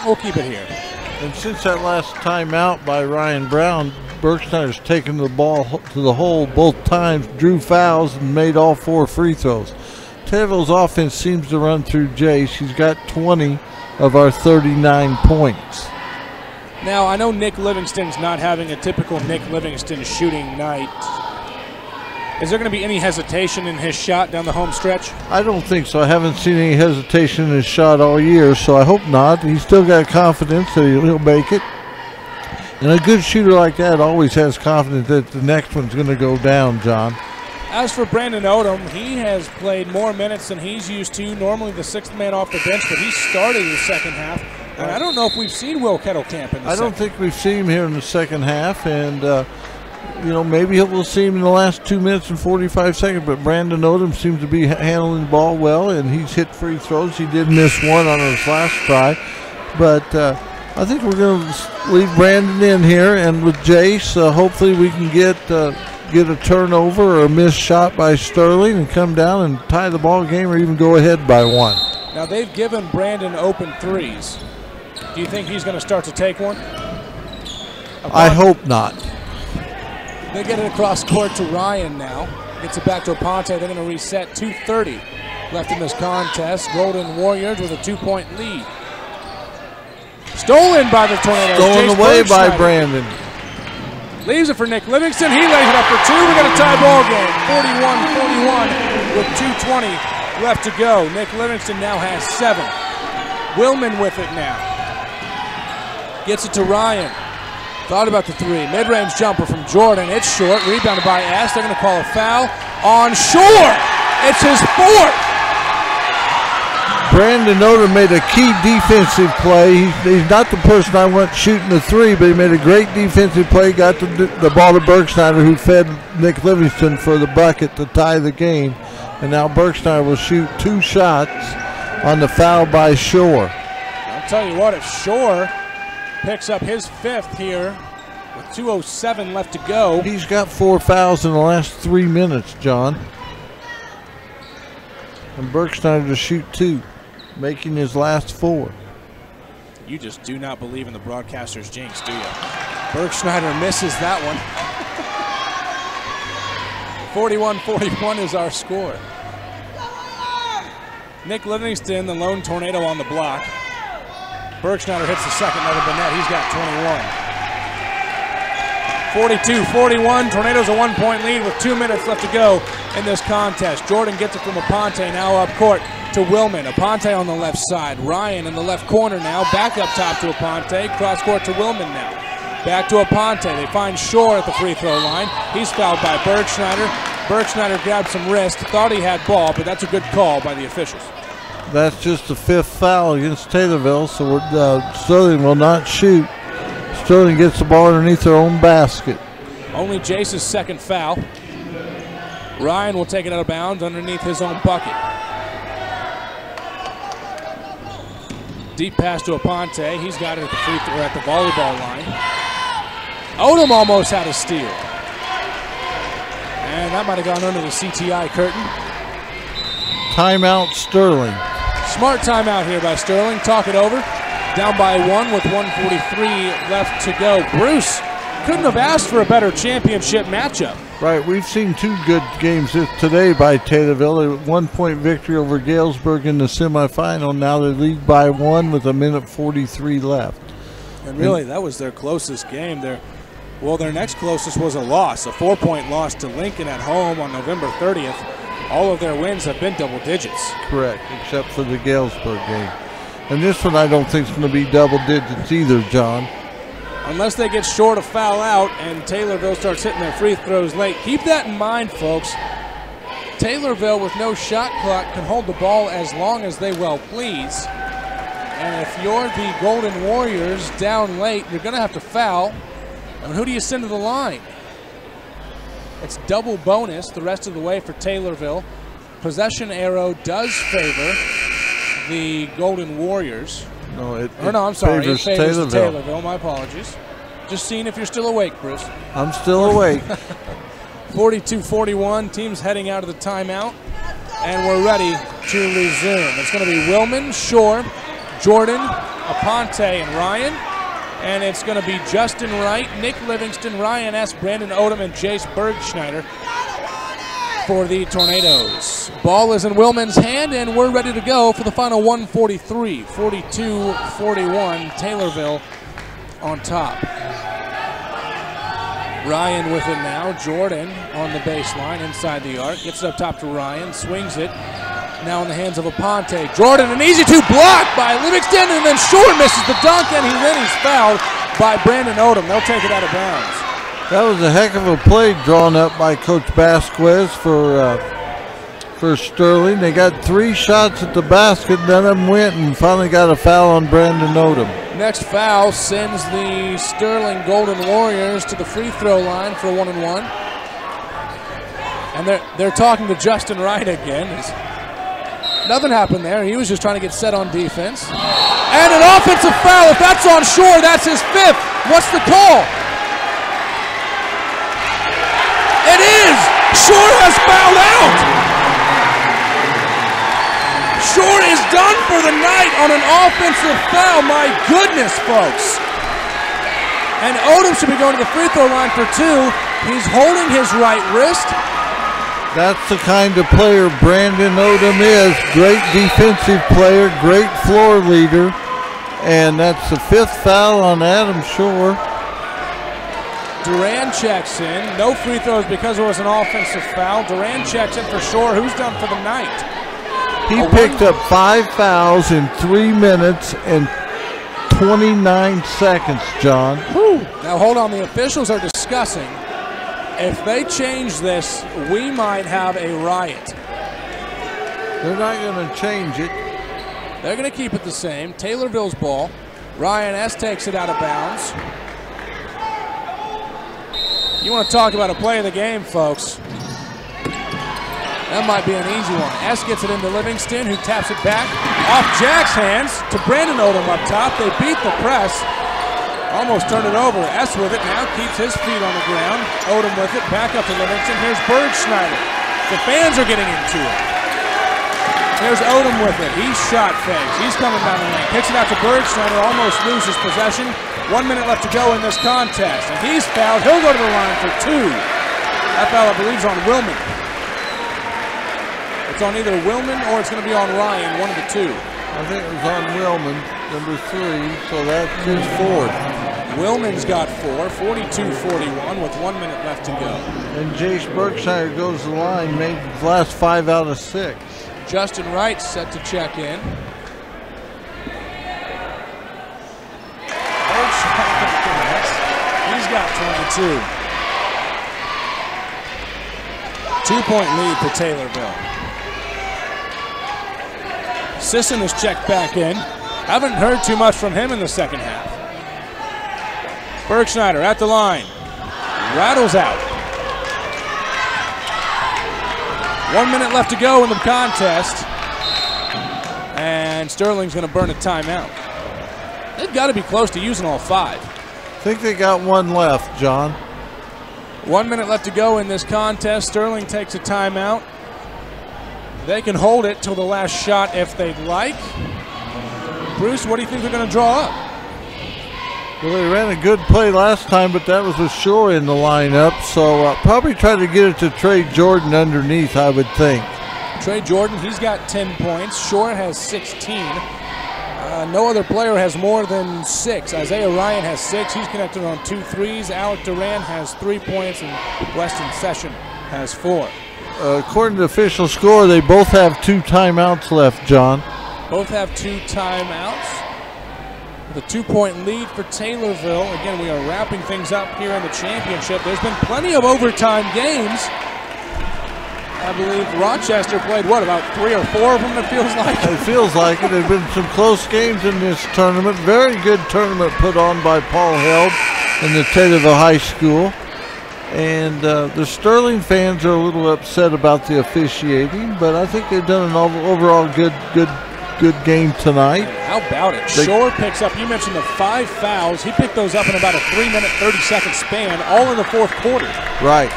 We'll keep it here. And since that last timeout by Ryan Brown, Bergschneider's taken the ball to the hole both times, drew fouls, and made all 4 free throws. Taylorville's offense seems to run through Jace. He's got 20 of our 39 points. Now, I know Nick Livingston's not having a typical Nick Livingston shooting night. Is there going to be any hesitation in his shot down the home stretch? I don't think so. I haven't seen any hesitation in his shot all year, so I hope not. He's still got confidence that he'll make it. And a good shooter like that always has confidence that the next one's going to go down, John. As for Brandon Odom, he has played more minutes than he's used to. Normally the 6th man off the bench, but he started the second half. And I don't know if we've seen Will Kettlecamp in the I don't think we've seen him here in the second half. And, you know, maybe we'll see him in the last 2 minutes and 45 seconds, but Brandon Odom seems to be handling the ball well, and he's hit free throws. He did miss one on his last try, but I think we're going to leave Brandon in here, and with Jace, hopefully we can get a turnover or a missed shot by Sterling and come down and tie the ball game or even go ahead by 1. Now they've given Brandon open threes. Do you think he's going to start to take one? I hope not. They get it across court to Ryan now. Gets it back to Aponte. They're going to reset. 2:30 left in this contest. Golden Warriors with a 2-point lead. Stolen by the Tornadoes. Stolen away by Brandon. Leaves it for Nick Livingston. He lays it up for 2. We got a tie ball game. 41-41 with 2:20 left to go. Nick Livingston now has 7. Willman with it now. Gets it to Ryan. Thought about the 3. Mid-range jumper from Jordan. It's short. Rebounded by S. They're going to call a foul on Shore. It's his 4th. Brandon Odom made a key defensive play. He's not the person I want shooting the 3, but he made a great defensive play. Got the ball to Bergschneider, who fed Nick Livingston for the bucket to tie the game. And now Bergschneider will shoot 2 shots on the foul by Shore. I'll tell you what, if Shore picks up his 5th here with 2:07 left to go. He's got 4 fouls in the last 3 minutes, John. And Bergschneider to shoot 2, making his last 4. You just do not believe in the broadcaster's jinx, do you? Bergschneider misses that one. 41-41 is our score. Nick Livingston, the lone tornado on the block. Bergschneider hits the second out of the net. He's got 21. 42-41. Tornadoes a 1-point lead with 2 minutes left to go in this contest. Jordan gets it from Aponte, now up court to Willman. Aponte on the left side. Ryan in the left corner now. Back up top to Aponte. Cross court to Willman now. Back to Aponte. They find Shore at the free throw line. He's fouled by Bergschneider. Bergschneider grabbed some wrist, thought he had ball, but that's a good call by the officials. That's just the 5th foul against Taylorville, so Sterling will not shoot. Sterling gets the ball underneath their own basket. Only Jace's 2nd foul. Ryan will take it out of bounds underneath his own bucket. Deep pass to Aponte. He's got it at the free throw at the volleyball line. Odom almost had a steal. And that might have gone under the CTI curtain. Timeout Sterling. Smart timeout here by Sterling. Talk it over. Down by 1 with 1:43 left to go. Bruce couldn't have asked for a better championship matchup. Right, we've seen 2 good games today by Taylorville. A 1-point victory over Galesburg in the semifinal. Now they lead by 1 with 1:43 left. And really, that was their closest game. Their next closest was a loss, a 4-point loss to Lincoln at home on November 30th. All of their wins have been double digits. Correct, except for the Galesburg game. And this one I don't think is going to be double digits either, John. Unless they get short a foul out and Taylorville starts hitting their free throws late. Keep that in mind, folks. Taylorville with no shot clock can hold the ball as long as they well please. And if you're the Golden Warriors down late, you're going to have to foul. And who do you send to the line? It's double bonus the rest of the way for Taylorville. Possession arrow does favor the Golden Warriors. I'm sorry, it favors Taylorville. My apologies. Just seeing if you're still awake, Bruce. I'm still awake. 42-41, team's heading out of the timeout, and we're ready to resume. It's going to be Willman, Shore, Jordan, Aponte, and Ryan. And it's going to be Justin Wright, Nick Livingston, Ryan S., Brandon Odom, and Jace Bergschneider for the Tornadoes. Ball is in Willman's hand, and we're ready to go for the final 1:43. 42-41, Taylorville on top. Ryan with it now. Jordan on the baseline inside the arc. Gets it up top to Ryan, swings it. Now in the hands of Aponte. Jordan, an easy 2 blocked by Livingston, and then Shore misses the dunk, and he's fouled by Brandon Odom. They'll take it out of bounds. That was a heck of a play drawn up by Coach Vasquez for Sterling. They got 3 shots at the basket, none of them went, and finally got a foul on Brandon Odom. Next foul sends the Sterling Golden Warriors to the free throw line for 1-1. And they're talking to Justin Wright again. Nothing happened there. He was just trying to get set on defense. And an offensive foul. If that's on Shore, that's his 5th. What's the call? It is! Shore has fouled out! Shore is done for the night on an offensive foul. My goodness, folks. And Odom should be going to the free throw line for 2. He's holding his right wrist. That's the kind of player Brandon Odom is. Great defensive player, great floor leader. And that's the 5th foul on Adam Shore. Duran checks in. No free throws because there was an offensive foul. Duran checks in for Shore, who's done for the night. He picked up 5 fouls in 3 minutes and 29 seconds, John. Whew. Now hold on, the officials are discussing. If they change this, we might have a riot. They're not going to change it. They're going to keep it the same. Taylorville's ball. Ryan S. takes it out of bounds. You want to talk about a play of the game, folks. That might be an easy one. S gets it into Livingston, who taps it back. Off Jack's hands to Brandon Odom up top. They beat the press. Almost turned it over. S with it now, keeps his feet on the ground. Odom with it, back up to Livingston. Here's Bergschneider. The fans are getting into it. There's Odom with it. He's shot fakes. He's coming down the lane. Kicks it out to Bergschneider, almost loses possession. 1 minute left to go in this contest. And he's fouled. He'll go to the line for 2. That foul, I believe, is on Willman. It's on either Willman or it's going to be on Ryan, one of the 2. I think it was on Willman, number 3, so that's his 4th. Willman's got 4, 42-41 with 1 minute left to go. And Jace Berkshire goes to the line, made his last 5 out of 6. Justin Wright set to check in. He's got 22. 2-point lead for Taylorville. Sisson is checked back in. Haven't heard too much from him in the second half. Bergschneider at the line. Rattles out. 1 minute left to go in the contest. And Sterling's going to burn a timeout. They've got to be close to using all 5. I think they got one left, John. 1 minute left to go in this contest. Sterling takes a timeout. They can hold it till the last shot if they'd like. Bruce, what do you think they're going to draw up? Well, they ran a good play last time, but that was with Shore in the lineup, so probably try to get it to Trey Jordan underneath, I would think. Trey Jordan, he's got 10 points. Shore has 16. No other player has more than 6. Isaiah Ryan has 6. He's connected on 2 threes. Alec Duran has 3 points, and Weston Session has 4. According to the official score, they both have 2 timeouts left, John. Both have 2 timeouts. With a 2-point lead for Taylorville. Again, we are wrapping things up here in the championship. There's been plenty of overtime games. I believe Rochester played, what, about 3 or 4 of them, it feels like? It feels like it. There have been some close games in this tournament. Very good tournament put on by Paul Held and the Taylorville High School. And the Sterling fans are a little upset about the officiating, but I think they've done an overall good game tonight. How about it? Shore picks up, you mentioned the 5 fouls. He picked those up in about a 3-minute, 30-second span, all in the 4th quarter. Right.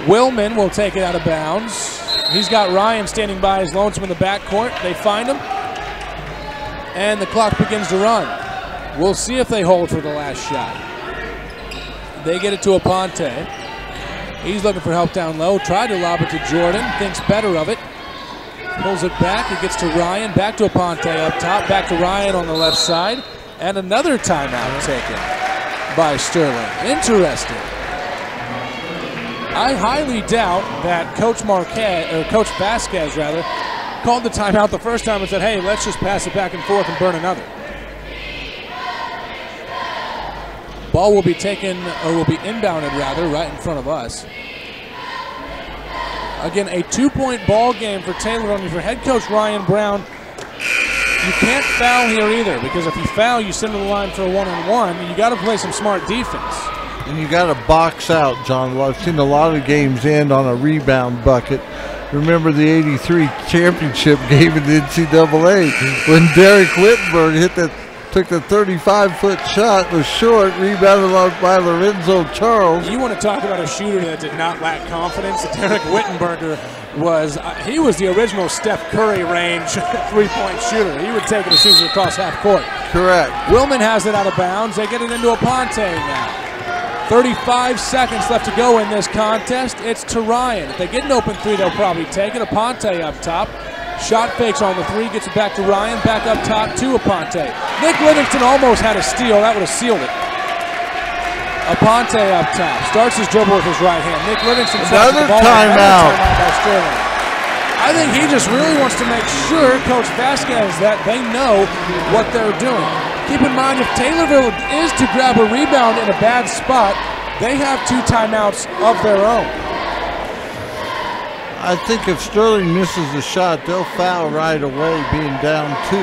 Willman will take it out of bounds. He's got Ryan standing by his lonesome in the backcourt. They find him, and the clock begins to run. We'll see if they hold for the last shot. They get it to Aponte. He's looking for help down low. Tried to lob it to Jordan. Thinks better of it. Pulls it back. It gets to Ryan. Back to Aponte up top. Back to Ryan on the left side. And another timeout taken by Sterling. Interesting. I highly doubt that Coach Vasquez called the timeout the first time and said, hey, let's just pass it back and forth and burn another. Ball will be taken, or will be inbounded rather, right in front of us. Again, a 2-point ball game for Taylorville. For head coach Ryan Brown, you can't foul here either, because if you foul, you send to the line for a one-on-one, and you got to play some smart defense. And you got to box out, John. I've seen a lot of games end on a rebound bucket. Remember the '83 championship game in the NCAA when Derek Wittenberg took the 35-foot shot, was short, rebounded by Lorenzo Charles. You want to talk about a shooter that did not lack confidence? Derek Wittenberger was he was the original Steph Curry range 3-point shooter. He would take it as soon as it across half court. Correct. Willman has it out of bounds. They get it into Aponte now. 35 seconds left to go in this contest. It's to Ryan. If they get an open 3, they'll probably take it. Aponte up top. Shot fakes on the 3, gets it back to Ryan, back up top to Aponte. Nick Livingston almost had a steal. That would have sealed it. Aponte up top. Starts his dribble with his right hand. Nick Livingston another timeout by Sterling. I think he just really wants to make sure Coach Vasquez that they know what they're doing. Keep in mind, if Taylorville is to grab a rebound in a bad spot, they have 2 timeouts of their own. I think if Sterling misses the shot, they'll foul right away, being down 2.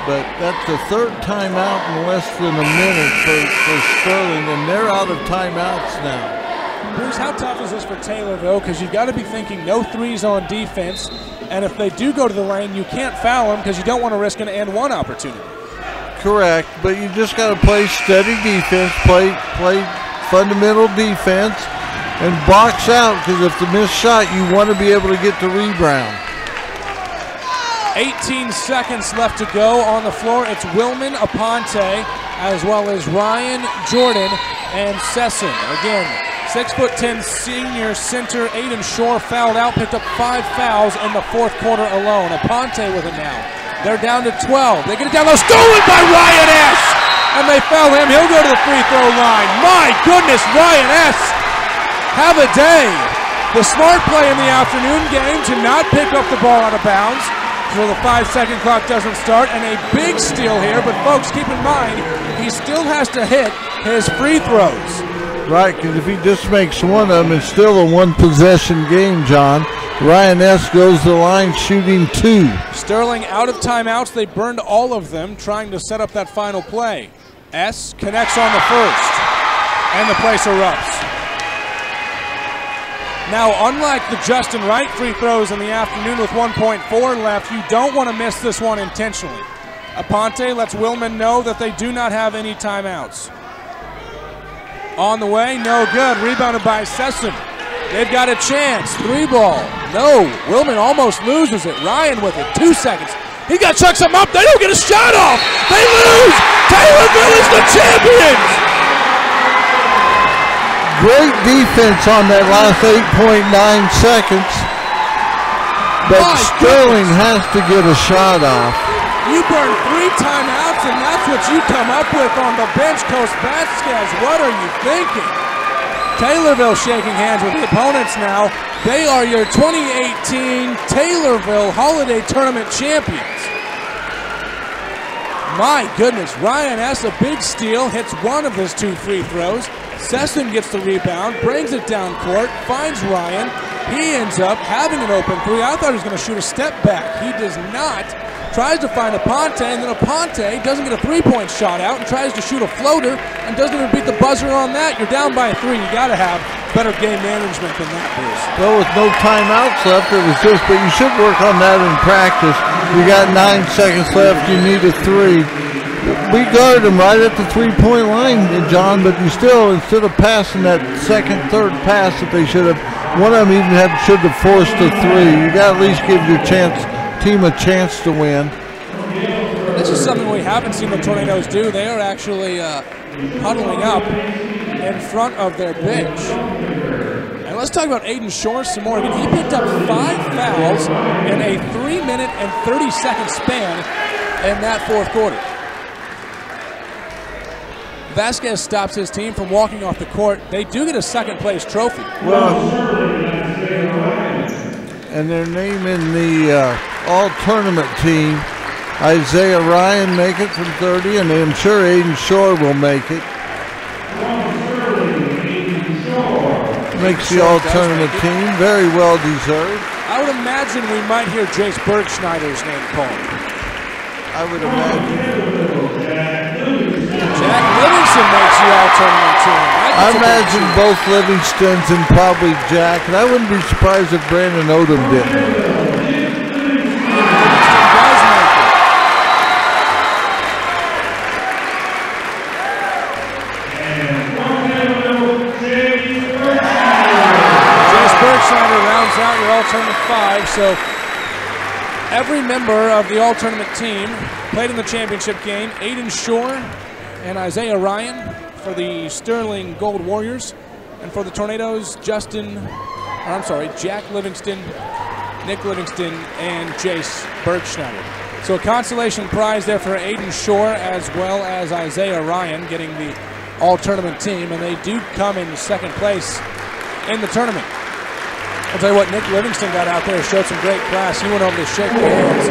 But that's the 3rd timeout in less than a minute for Sterling, and they're out of timeouts now. Bruce, how tough is this for Taylorville? Because you've got to be thinking no 3s on defense, and if they do go to the lane, you can't foul them because you don't want to risk an and-1 opportunity. Correct, but you just got to play steady defense, play fundamental defense, and box out, because if the missed shot, you want to be able to get the rebound. 18 seconds left to go on the floor. It's Willman, Aponte, as well as Ryan, Jordan, and Sesson. Again, 6'10" senior center, Aiden Shore fouled out, picked up 5 fouls in the 4th quarter alone. Aponte with it now. They're down to 12. They get it down low, stolen by Ryan S. And they foul him. He'll go to the free throw line. My goodness, Ryan S. Have a day. The smart play in the afternoon game to not pick up the ball out of bounds so the 5-second clock doesn't start, and a big steal here, but folks, keep in mind, he still has to hit his free throws. Right, because if he just makes one of them, it's still a one-possession game, John. Ryan S. goes to the line shooting 2. Sterling out of timeouts. They burned all of them trying to set up that final play. S connects on the first, and the place erupts. Now, unlike the Justin Wright free throws in the afternoon with 1.4 left, you don't want to miss this one intentionally. Aponte lets Willman know that they do not have any timeouts. On the way, no good. Rebounded by Sessom. They've got a chance. 3-ball. No. Willman almost loses it. Ryan with it. 2 seconds. He chucks them up. They don't get a shot off. They lose. Taylorville is the champions. Great defense on that last 8.9 seconds. But Sterling has to get a shot off. You burn 3 timeouts, and that's what you come up with on the bench, Coach Vasquez. What are you thinking? Taylorville shaking hands with the opponents now. They are your 2018 Taylorville Holiday Tournament champions. My goodness, Ryan S. a big steal, hits one of his 2 free throws. Sessom gets the rebound, brings it down court, finds Ryan. He ends up having an open 3. I thought he was going to shoot a step back. He does not. Tries to find Aponte, and then Aponte doesn't get a 3-point shot out and tries to shoot a floater and doesn't even beat the buzzer on that. You're down by 3. You got to have better game management than that, Bruce. Well, with no timeouts left, it was just, but you should work on that in practice. You got 9 seconds left. You need a 3. We guard them right at the 3-point line, John, but you still, instead of passing that second, third pass that they should have, one of them even should have forced a 3. You got to at least give your team a chance to win. This is something we haven't seen the Tornadoes do. They are actually huddling up in front of their bench. And let's talk about Aiden Shore some more. He picked up 5 fouls in a 3-minute and 30-second span in that fourth quarter. Vasquez stops his team from walking off the court. They do get a second-place trophy. Well, and they're naming the all-tournament team. Isaiah Ryan make it from 30, and I'm sure Aiden Shore will make it. Makes the all-tournament team. Very well deserved. I would imagine we might hear Jace Bergschneider's name called. I would imagine. Jack Livingston makes the all-tournament team. I imagine both Livingstons and probably Jack, and I wouldn't be surprised if Brandon Odom didn't. Rounds out your all-tournament 5, so every member of the all-tournament team played in the championship game. Aiden Shore and Isaiah Ryan for the Sterling Gold Warriors, and for the Tornadoes, Jack Livingston, Nick Livingston, and Jace Bergschneider. So a consolation prize there for Aiden Shore as well as Isaiah Ryan getting the all-tournament team, and they do come in second place in the tournament. I'll tell you what, Nick Livingston got out there, showed some great class. He went over to shake the hands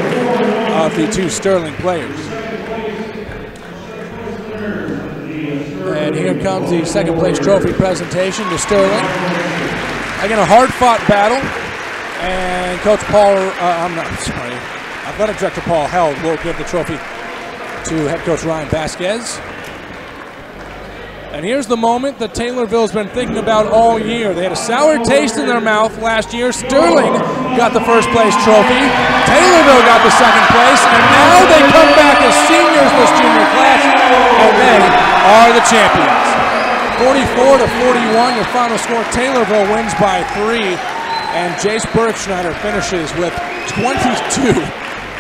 of the 2 Sterling players. And here comes the second place trophy presentation to Sterling. Again, a hard-fought battle. And Coach Paul, Athletic Director Paul Held will give the trophy to head coach Ryan Vasquez. And here's the moment that Taylorville's been thinking about all year. They had a sour taste in their mouth last year. Sterling got the first place trophy. Taylorville got the second place. And now they come back as seniors this junior class. And they are the champions. 44-41, your final score. Taylorville wins by 3. And Jace Bergschneider finishes with 22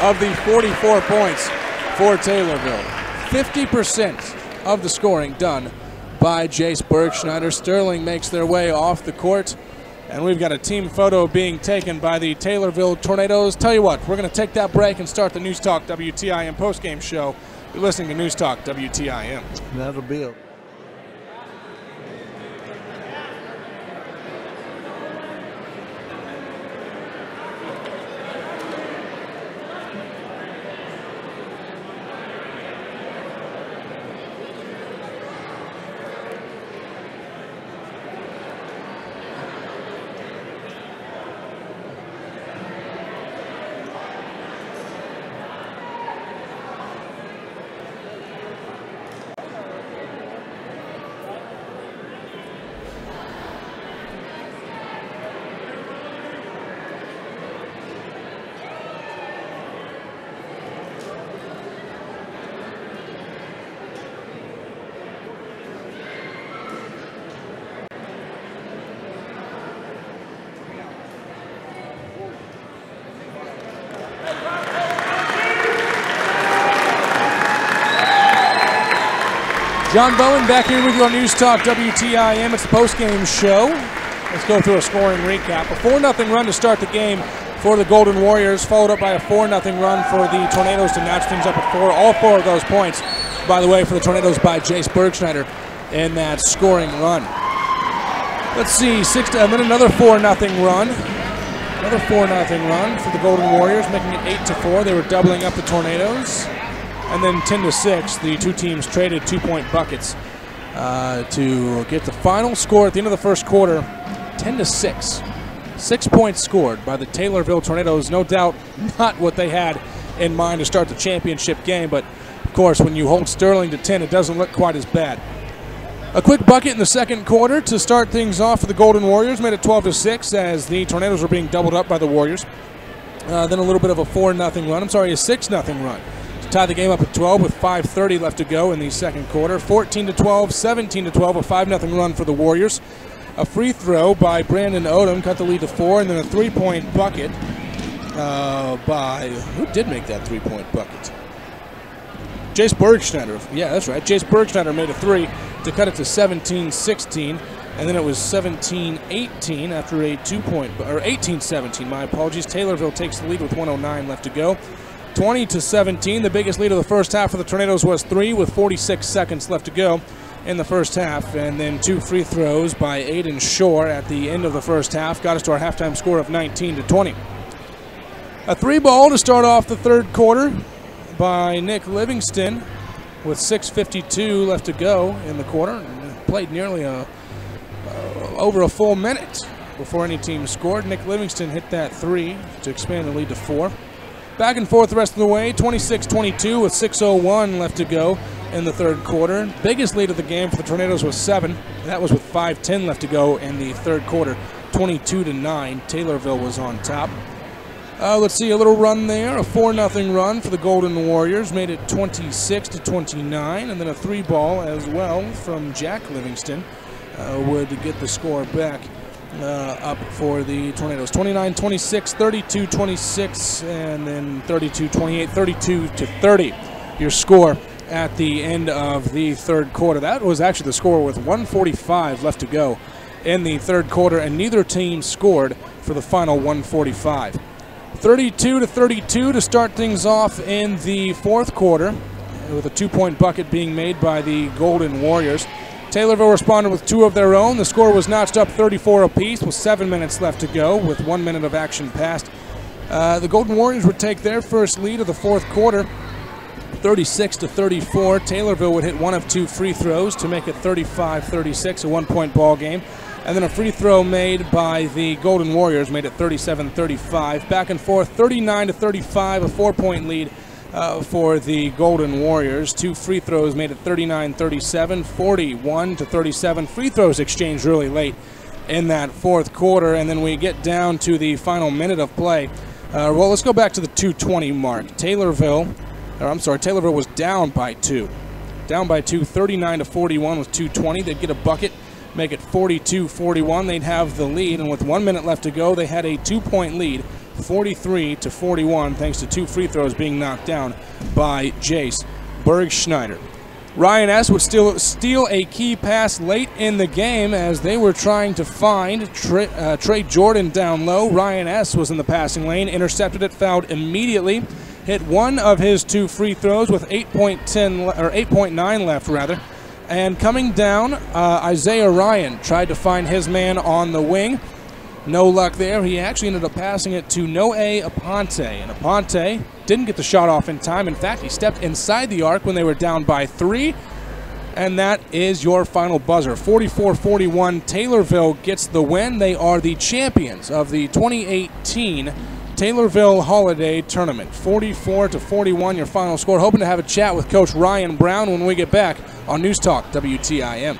of the 44 points for Taylorville. 50% of the scoring done by Jace Bergschneider. Sterling makes their way off the court, and we've got a team photo being taken by the Taylorville Tornadoes. Tell you what, we're going to take that break and start the News Talk WTIM postgame show. You're listening to News Talk WTIM. That'll be it. John Bowen back here with you on News Talk WTIM. It's the postgame show. Let's go through a scoring recap. A 4-0 run to start the game for the Golden Warriors, followed up by a 4-0 run for the Tornadoes to notch things up at 4. All 4 of those points, by the way, for the Tornadoes by Jace Bergschneider in that scoring run. Let's see, and then another 4-0 run. Another 4-0 run for the Golden Warriors, making it 8-4. They were doubling up the Tornadoes. And then 10-6, the two teams traded 2-point buckets to get the final score at the end of the first quarter, 10-6. 6 points scored by the Taylorville Tornadoes. No doubt not what they had in mind to start the championship game, but of course when you hold Sterling to 10, it doesn't look quite as bad. A quick bucket in the second quarter to start things off for the Golden Warriors, made it 12-6 as the Tornadoes were being doubled up by the Warriors. Then a little bit of a 4-0 run, a 6-0 run. Tie the game up at 12 with 5:30 left to go in the second quarter. 14-12, 17-12, a 5-0 run for the Warriors. A free throw by Brandon Odom cut the lead to 4, and then a 3-point bucket by, who did make that 3-point bucket? Jace Bergschneider. Yeah, that's right. Jace Bergschneider made a 3 to cut it to 17-16, and then it was 17-18 after a 2-point, or 18-17, my apologies. Taylorville takes the lead with 1:09 left to go. 20-17, the biggest lead of the first half for the Tornadoes was 3 with 46 seconds left to go in the first half. And then 2 free throws by Aiden Shore at the end of the first half got us to our halftime score of 19-20. A 3-ball to start off the third quarter by Nick Livingston with 6:52 left to go in the quarter. Played nearly over a full minute before any team scored. Nick Livingston hit that 3 to expand the lead to 4. Back and forth the rest of the way, 26-22 with 6:01 left to go in the third quarter. Biggest lead of the game for the Tornadoes was 7. That was with 5:10 left to go in the third quarter, 22-9. Taylorville was on top. Let's see, a little run there, a 4-0 run for the Golden Warriors, made it 26-29, and then a 3-ball as well from Jack Livingston would get the score back up for the Tornadoes. 29-26, 32-26, and then 32-28, 32-30. Your score at the end of the third quarter. That was actually the score with 1:45 left to go in the third quarter, and neither team scored for the final 1:45. 32-32 to start things off in the fourth quarter, with a 2-point bucket being made by the Golden Warriors. Taylorville responded with 2 of their own. The score was notched up 34 apiece with 7 minutes left to go with 1 minute of action passed. The Golden Warriors would take their first lead of the fourth quarter, 36-34. Taylorville would hit 1 of 2 free throws to make it 35-36, a 1-point ball game. And then a free throw made by the Golden Warriors made it 37-35. Back and forth, 39-35, a 4-point lead for the Golden Warriors. 2 free throws made it 39-37, 41-37. Free throws exchanged really late in that fourth quarter, and then we get down to the final minute of play. Well, let's go back to the 2:20 mark. Taylorville was down by 2. Down by 2, 39-41 with 2:20. They'd get a bucket, make it 42-41. They'd have the lead, and with 1 minute left to go, they had a 2-point lead, 43-41, thanks to 2 free throws being knocked down by Jace Bergschneider. Ryan S. would steal a key pass late in the game as they were trying to find Trey Jordan down low. Ryan S. was in the passing lane, intercepted it, fouled immediately, hit 1 of his 2 free throws with 8.9 left rather. And coming down, Isaiah Ryan tried to find his man on the wing. No luck there. He actually ended up passing it to Noe Aponte. And Aponte didn't get the shot off in time. In fact, he stepped inside the arc when they were down by 3. And that is your final buzzer. 44-41. Taylorville gets the win. They are the champions of the 2018 Taylorville Holiday Tournament. 44-41, your final score. Hoping to have a chat with Coach Ryan Brown when we get back on News Talk WTIM.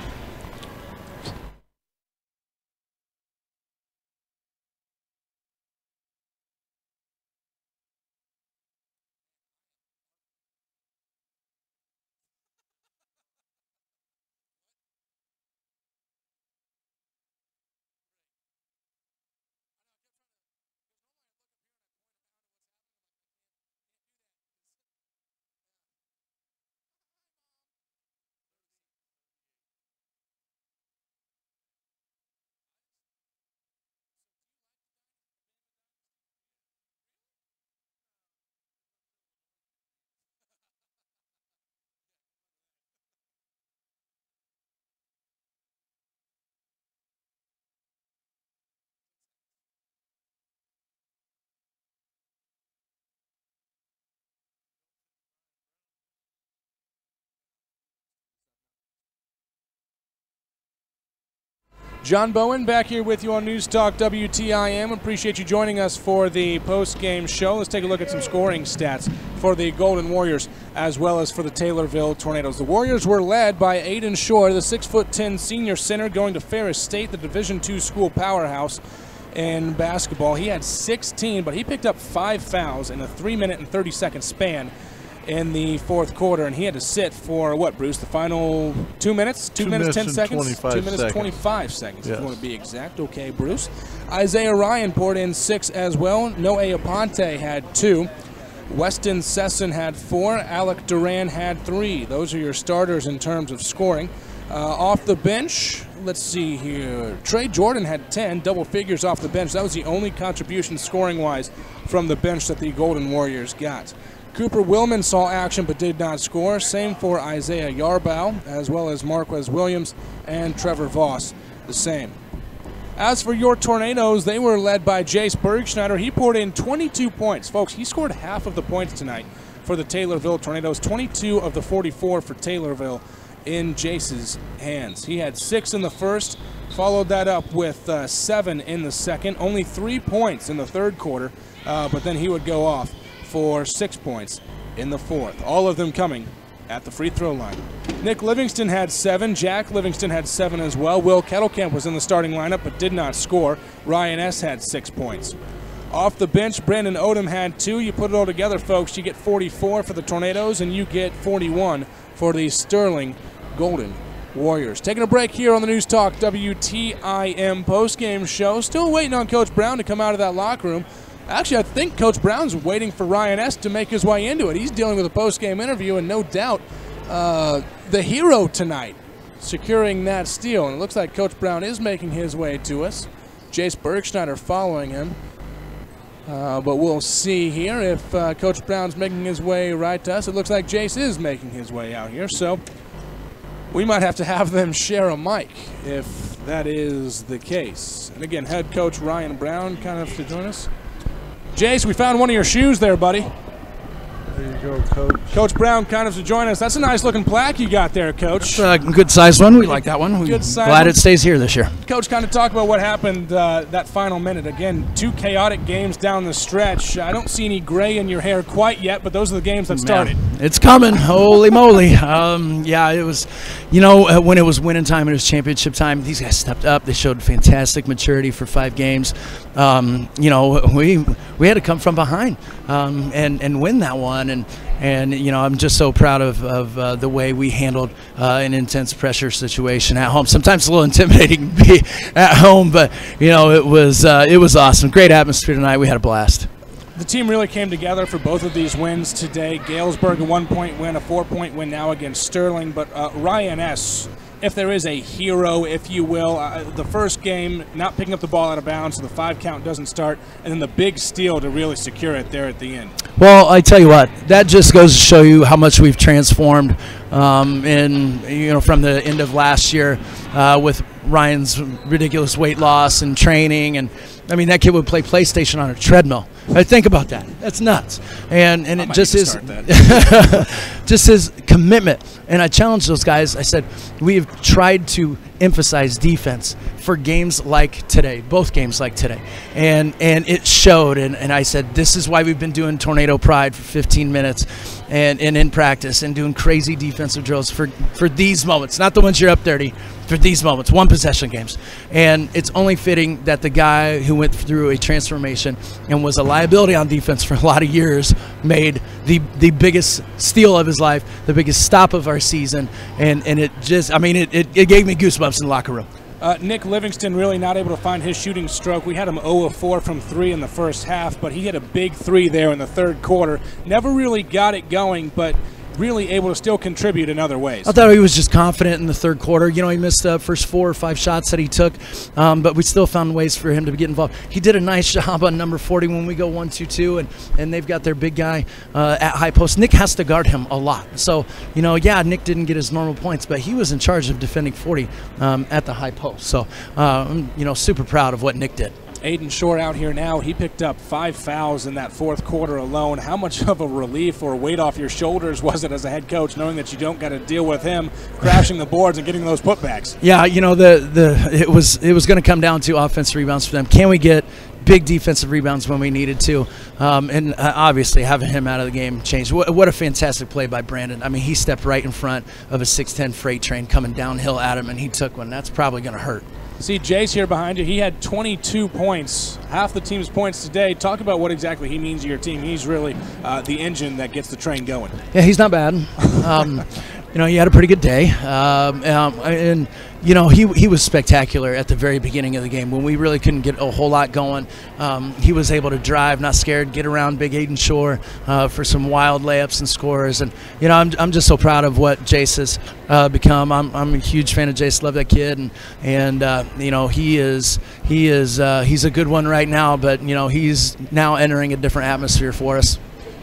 John Bowen back here with you on News Talk WTIM. Appreciate you joining us for the post-game show. Let's take a look at some scoring stats for the Golden Warriors as well as for the Taylorville Tornadoes. The Warriors were led by Aiden Shore, the 6'10" senior center going to Ferris State, the Division II school powerhouse in basketball. He had 16, but he picked up 5 fouls in a 3-minute and 30-second span in the fourth quarter, and he had to sit for what, Bruce? The final 2 minutes? 2 minutes, 10 seconds? 2 minutes, 25 seconds, yes, if you want to be exact. Okay, Bruce. Isaiah Ryan poured in 6 as well. Noe Aponte had 2. Weston Sesson had 4. Alec Duran had 3. Those are your starters in terms of scoring. Off the bench, let's see here. Trey Jordan had 10, double figures off the bench. That was the only contribution scoring-wise from the bench that the Golden Warriors got. Cooper Willman saw action but did not score. Same for Isaiah Yarbow, as well as Marquez Williams and Trevor Voss, the same. As for your Tornadoes, they were led by Jace Bergschneider. He poured in 22 points. Folks, he scored half of the points tonight for the Taylorville Tornadoes, 22 of the 44 for Taylorville in Jace's hands. He had 6 in the first, followed that up with 7 in the second, only 3 points in the third quarter, but then he would go off for 6 points in the fourth, all of them coming at the free throw line. Nick Livingston had 7. Jack Livingston had 7 as well. Will Kettlecamp was in the starting lineup but did not score. Ryan S. had 6 points. Off the bench, Brandon Odom had 2. You put it all together, folks, you get 44 for the Tornadoes and you get 41 for the Sterling Golden Warriors. Taking a break here on the News Talk WTIM postgame show. Still waiting on Coach Brown to come out of that locker room. Actually, I think Coach Brown's waiting for Ryan S. to make his way into it. He's dealing with a post-game interview, and no doubt the hero tonight securing that steal. And it looks like Coach Brown is making his way to us. Jace Bergschneider following him. But we'll see here if Coach Brown's making his way right to us. It looks like Jace is making his way out here, so we might have to have them share a mic if that is the case. And again, head coach Ryan Brown kind of to join us. Jace, we found one of your shoes there, buddy. There you go, Coach. Coach Brown kind of to join us. That's a nice looking plaque you got there, Coach. That's a good sized one. We like that one. We're glad it stays here this year. Coach, kind of talk about what happened that final minute. Again, 2 chaotic games down the stretch. I don't see any gray in your hair quite yet, but those are the games that started. It's coming. Holy moly. Yeah, it was, you know, when it was winning time and it was championship time, these guys stepped up. They showed fantastic maturity for 5 games. You know, we had to come from behind and win that one. And you know, I'm just so proud of the way we handled an intense pressure situation at home. Sometimes a little intimidating to be at home, but you know, it was awesome. Great atmosphere tonight. We had a blast. The team really came together for both of these wins today. Galesburg, a 1-point win, a 4-point win now against Sterling. But Ryan S., if there is a hero, if you will, the first game, not picking up the ball out of bounds, so the 5 count doesn't start, and then the big steal to really secure it there at the end. Well, I tell you what, that just goes to show you how much we've transformed you know, from the end of last year with Ryan's ridiculous weight loss and training. And I mean, that kid would play PlayStation on a treadmill. Think about that. That's nuts. And it just is just his commitment. And I challenged those guys. I said, we've tried to emphasize defense for games like today, both games like today. And it showed. And I said, this is why we've been doing Tornado Pride for 15 minutes and in practice and doing crazy defensive drills for these moments, not the ones you're up 30, for these moments, 1-possession games. And it's only fitting that the guy who went through a transformation and was a liability on defense for a lot of years made the biggest steal of his life, the biggest stop of our season, and it just, I mean, it gave me goosebumps in the locker room. Nick Livingston really not able to find his shooting stroke. We had him 0 of 4 from 3 in the first half, but he hit a big 3 there in the third quarter. Never really got it going, but really able to still contribute in other ways. I thought he was just confident in the third quarter. You know, he missed the first 4 or 5 shots that he took, but we still found ways for him to get involved. He did a nice job on number 40 when we go 1-2-2, and they've got their big guy at high post. Nick has to guard him a lot. So, you know, yeah, Nick didn't get his normal points, but he was in charge of defending 40 at the high post. So, you know, super proud of what Nick did. Aiden Shore out here now. He picked up 5 fouls in that fourth quarter alone. How much of a relief or weight off your shoulders was it as a head coach, knowing that you don't got to deal with him crashing the boards and getting those putbacks? Yeah, you know, it was going to come down to offensive rebounds for them. Can we get big defensive rebounds when we needed to? And obviously having him out of the game changed. What a fantastic play by Brandon. I mean, he stepped right in front of a 6'10" freight train coming downhill at him, and he took one. That's probably going to hurt. See Jace here behind you. He had 22 points, half the team's points today. Talk about what exactly he means to your team. He's really the engine that gets the train going. Yeah, he's not bad. You know, he had a pretty good day. And, you know, he was spectacular at the very beginning of the game when we really couldn't get a whole lot going. He was able to drive, not scared, get around Big Aiden Shore for some wild layups and scores. And, you know, I'm just so proud of what Jace has become. I'm a huge fan of Jace. Love that kid. And you know, he's a good one right now, but, you know, he's now entering a different atmosphere for us.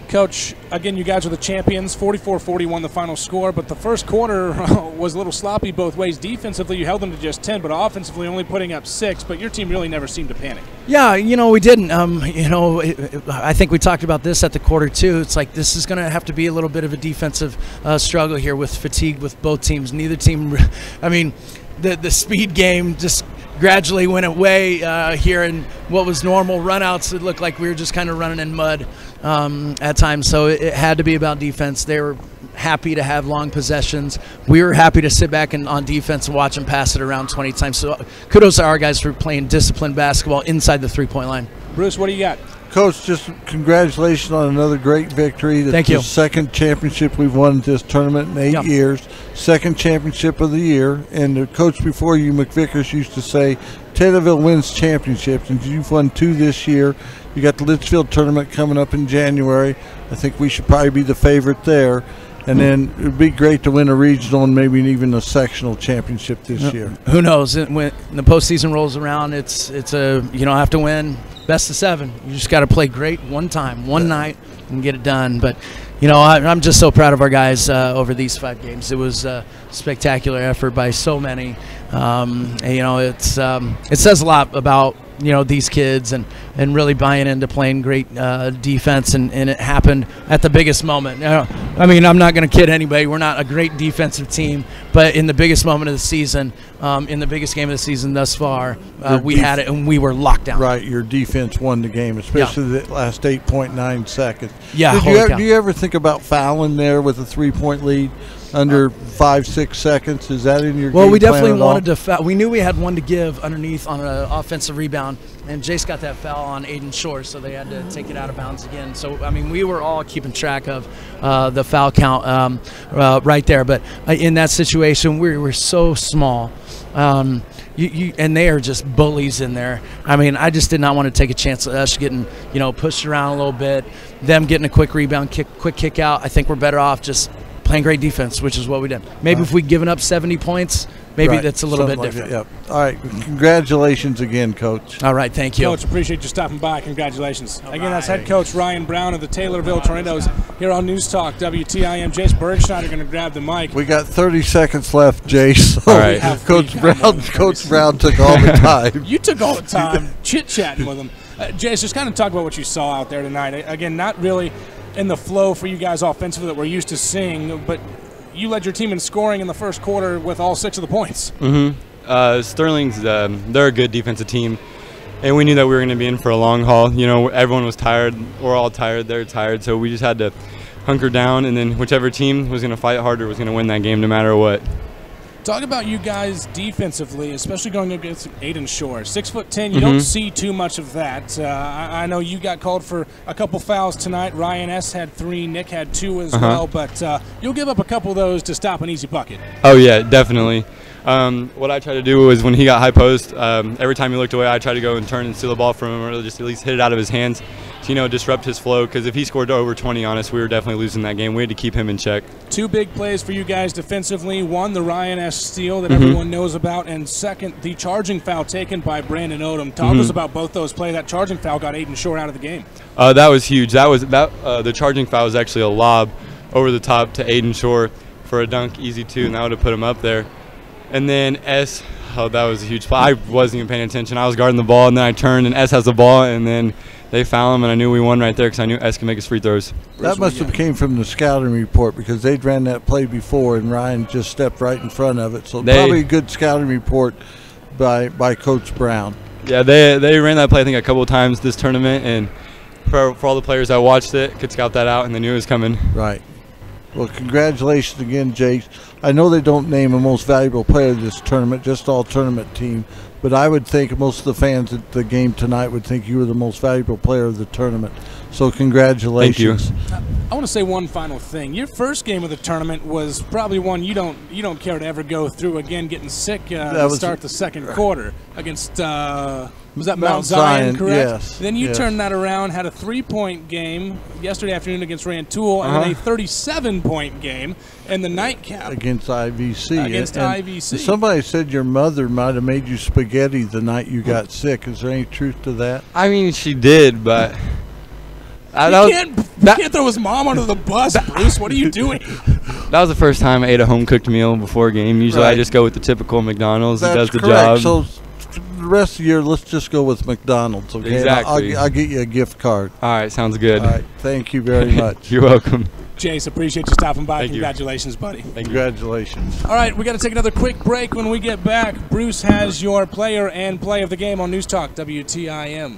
Coach, again, you guys are the champions. 44-41 the final score, but the first quarter was a little sloppy both ways. Defensively, you held them to just 10, but offensively only putting up 6, but your team really never seemed to panic. Yeah, you know, we didn't. You know, I think we talked about this at the quarter, too. It's like this is going to have to be a little bit of a defensive struggle here with fatigue with both teams. Neither team, I mean, the speed game just gradually went away here, in what was normal runouts. It looked like we were just kind of running in mud at times, so it had to be about defense. They were happy to have long possessions. We were happy to sit back on defense and watch them pass it around 20 times. So kudos to our guys for playing disciplined basketball inside the three-point line. Bruce, what do you got? Coach, just congratulations on another great victory. That's Thank you. The second championship we've won at this tournament in 8 years. Second championship of the year. And the coach before you, McVickers, used to say, Taylorville wins championships, and you've won 2 this year. You got the Litchfield tournament coming up in January. I think we should probably be the favorite there. And then it would be great to win a regional and maybe even a sectional championship this year. Who knows? When the postseason rolls around, it's a, you don't have to win best of 7. You just got to play great one time, one night, and get it done. But, you know, I'm just so proud of our guys over these 5 games. It was a spectacular effort by so many. And, you know, it says a lot about, you know, these kids and really buying into playing great defense, and it happened at the biggest moment. I mean, I'm not going to kid anybody. We're not a great defensive team, but in the biggest moment of the season, in the biggest game of the season thus far, we had it and we were locked down. Right, your defense won the game, especially the last 8.9 seconds. Yeah. Do you ever think about fouling there with a 3-point lead under 5-6 seconds? Is that in your game we definitely plan at wanted all? to foul. We knew we had one to give underneath on an offensive rebound, and Jace got that foul on Aiden Shore, so they had to take it out of bounds again. So, I mean, we were all keeping track of the foul count right there. But in that situation, we were so small. And they are just bullies in there. I mean, I just did not want to take a chance of us getting, you know, pushed around a little bit, them getting a quick rebound, quick kick out. I think we're better off just playing great defense, which is what we did. Maybe if we'd given up 70 points, maybe that's a little bit different. Yep. All right. Congratulations again, Coach. All right. Thank you. Coach, appreciate you stopping by. Congratulations. Again, that's head coach Ryan Brown of the Taylorville Tornadoes here on News Talk WTIM. Jace Bergschneider going to grab the mic. We got 30 seconds left, Jace. So all right. Coach Brown took all the time. You took all the time chit-chatting with him. Jace, just kind of talk about what you saw out there tonight. Again, not really in the flow for you guys offensively that we're used to seeing, but you led your team in scoring in the first quarter with all 6 of the points. Sterling's they're a good defensive team, and we knew that we were going to be in for a long haul. You know, everyone was tired. We're all tired. They're tired, so we just had to hunker down, and then whichever team was going to fight harder was going to win that game no matter what. Talk about you guys defensively, especially going against Aiden Shore. 6'10", you don't see too much of that. I know you got called for a couple fouls tonight. Ryan S. had 3, Nick had 2 as well, but you'll give up a couple of those to stop an easy bucket. Oh, yeah, definitely. What I tried to do was when he got high post, every time he looked away, I tried to go and turn and steal the ball from him, or just at least hit it out of his hands to, you know, disrupt his flow, because if he scored over 20 on us, we were definitely losing that game. We had to keep him in check. 2 big plays for you guys defensively. 1, the Ryan S. steal that everyone knows about, and 2nd, the charging foul taken by Brandon Odom. Talk to us about both those plays. That charging foul got Aiden Shore out of the game. That was huge. The charging foul was actually a lob over the top to Aiden Shore for a dunk, easy 2, and that would have put him up there. And then S Oh, that was a huge play. I wasn't even paying attention. I was guarding the ball, and then I turned, and S has the ball, and then they foul him, and I knew we won right there because I knew S could make his free throws. That must have came from the scouting report because they'd ran that play before, and Ryan just stepped right in front of it. So probably a good scouting report by Coach Brown. Yeah, they ran that play I think a couple of times this tournament, and for all the players that watched it could scout that out, and they knew it was coming. Right. Well, congratulations again, Jake. I know they don't name a most valuable player of this tournament, just all tournament team, but I would think most of the fans at the game tonight would think you were the most valuable player of the tournament. So congratulations. Thank you. I want to say one final thing. Your first game of the tournament was probably one you don't care to ever go through again, getting sick to start the second quarter against was that Mount Zion, correct? Yes. Then you turned that around, had a 3-point game yesterday afternoon against Rantoul, and then a 37-point game in the nightcap against IVC. Against IVC. Somebody said your mother might have made you spaghetti the night you got sick. Is there any truth to that? I mean, she did, but you can't throw his mom under the bus, Bruce. What are you doing? That was the first time I ate a home-cooked meal before a game. Usually I just go with the typical McDonald's. It does the job. So the rest of the year, let's just go with McDonald's, okay? Exactly. I'll get you a gift card. All right, sounds good. All right, thank you very much. You're welcome. Jace, appreciate you stopping by. Thank Congratulations, buddy. Congratulations. All right, we got to take another quick break. When we get back, Bruce has your player and play of the game on News Talk WTIM.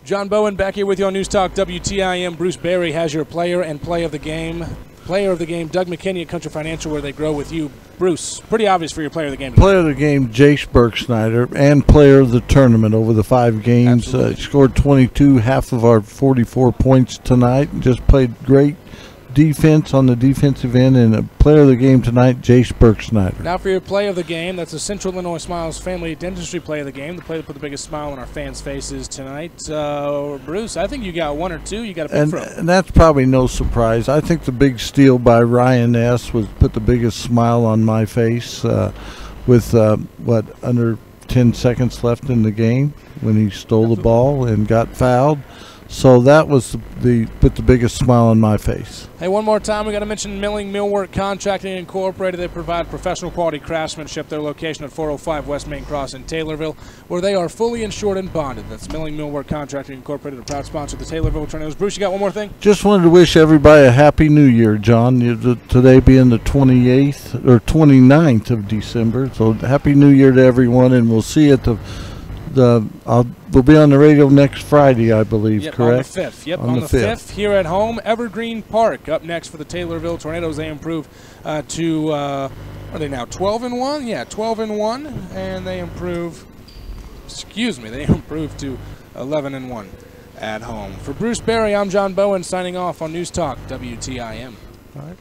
John Bowen back here with you on News Talk WTIM. Bruce Berry has your player and play of the game. Player of the game, Doug McKinney at Country Financial, where they grow with you. Bruce, pretty obvious for your player of the game tonight. Player of the game, Jace Bergsnyder, and player of the tournament over the 5 games. Scored 22, half of our 44 points tonight. Just played great defense on the defensive end, and a player of the game tonight, Jace Bergsnyder. Now for your play of the game, that's a Central Illinois Smiles Family Dentistry play of the game, the play that put the biggest smile on our fans' faces tonight. Bruce, I think you got one or two you got to pick from. And that's probably no surprise. I think the big steal by Ryan S. was put the biggest smile on my face with, under 10 seconds left in the game when he stole the ball and got fouled. So that was put the biggest smile on my face. Hey, one more time, we got to mention Milling Millwork Contracting Incorporated. They provide professional quality craftsmanship. Their location at 405 West Main Cross in Taylorville, where they are fully insured and bonded. That's Milling Millwork Contracting Incorporated, a proud sponsor of the Taylorville Tornadoes. Bruce, you got one more thing? Just wanted to wish everybody a happy New Year, John. Today being the 28th or 29th of December. So happy New Year to everyone, and we'll see you at we'll be on the radio next Friday, I believe, correct? On the 5th. Yep, on the 5th here at home. Evergreen Park up next for the Taylorville Tornadoes. They improve to, are they now 12-1? Yeah, 12-1, and they improve, they improve to 11-1 at home. For Bruce Berry, I'm John Bowen signing off on News Talk WTIM. All right.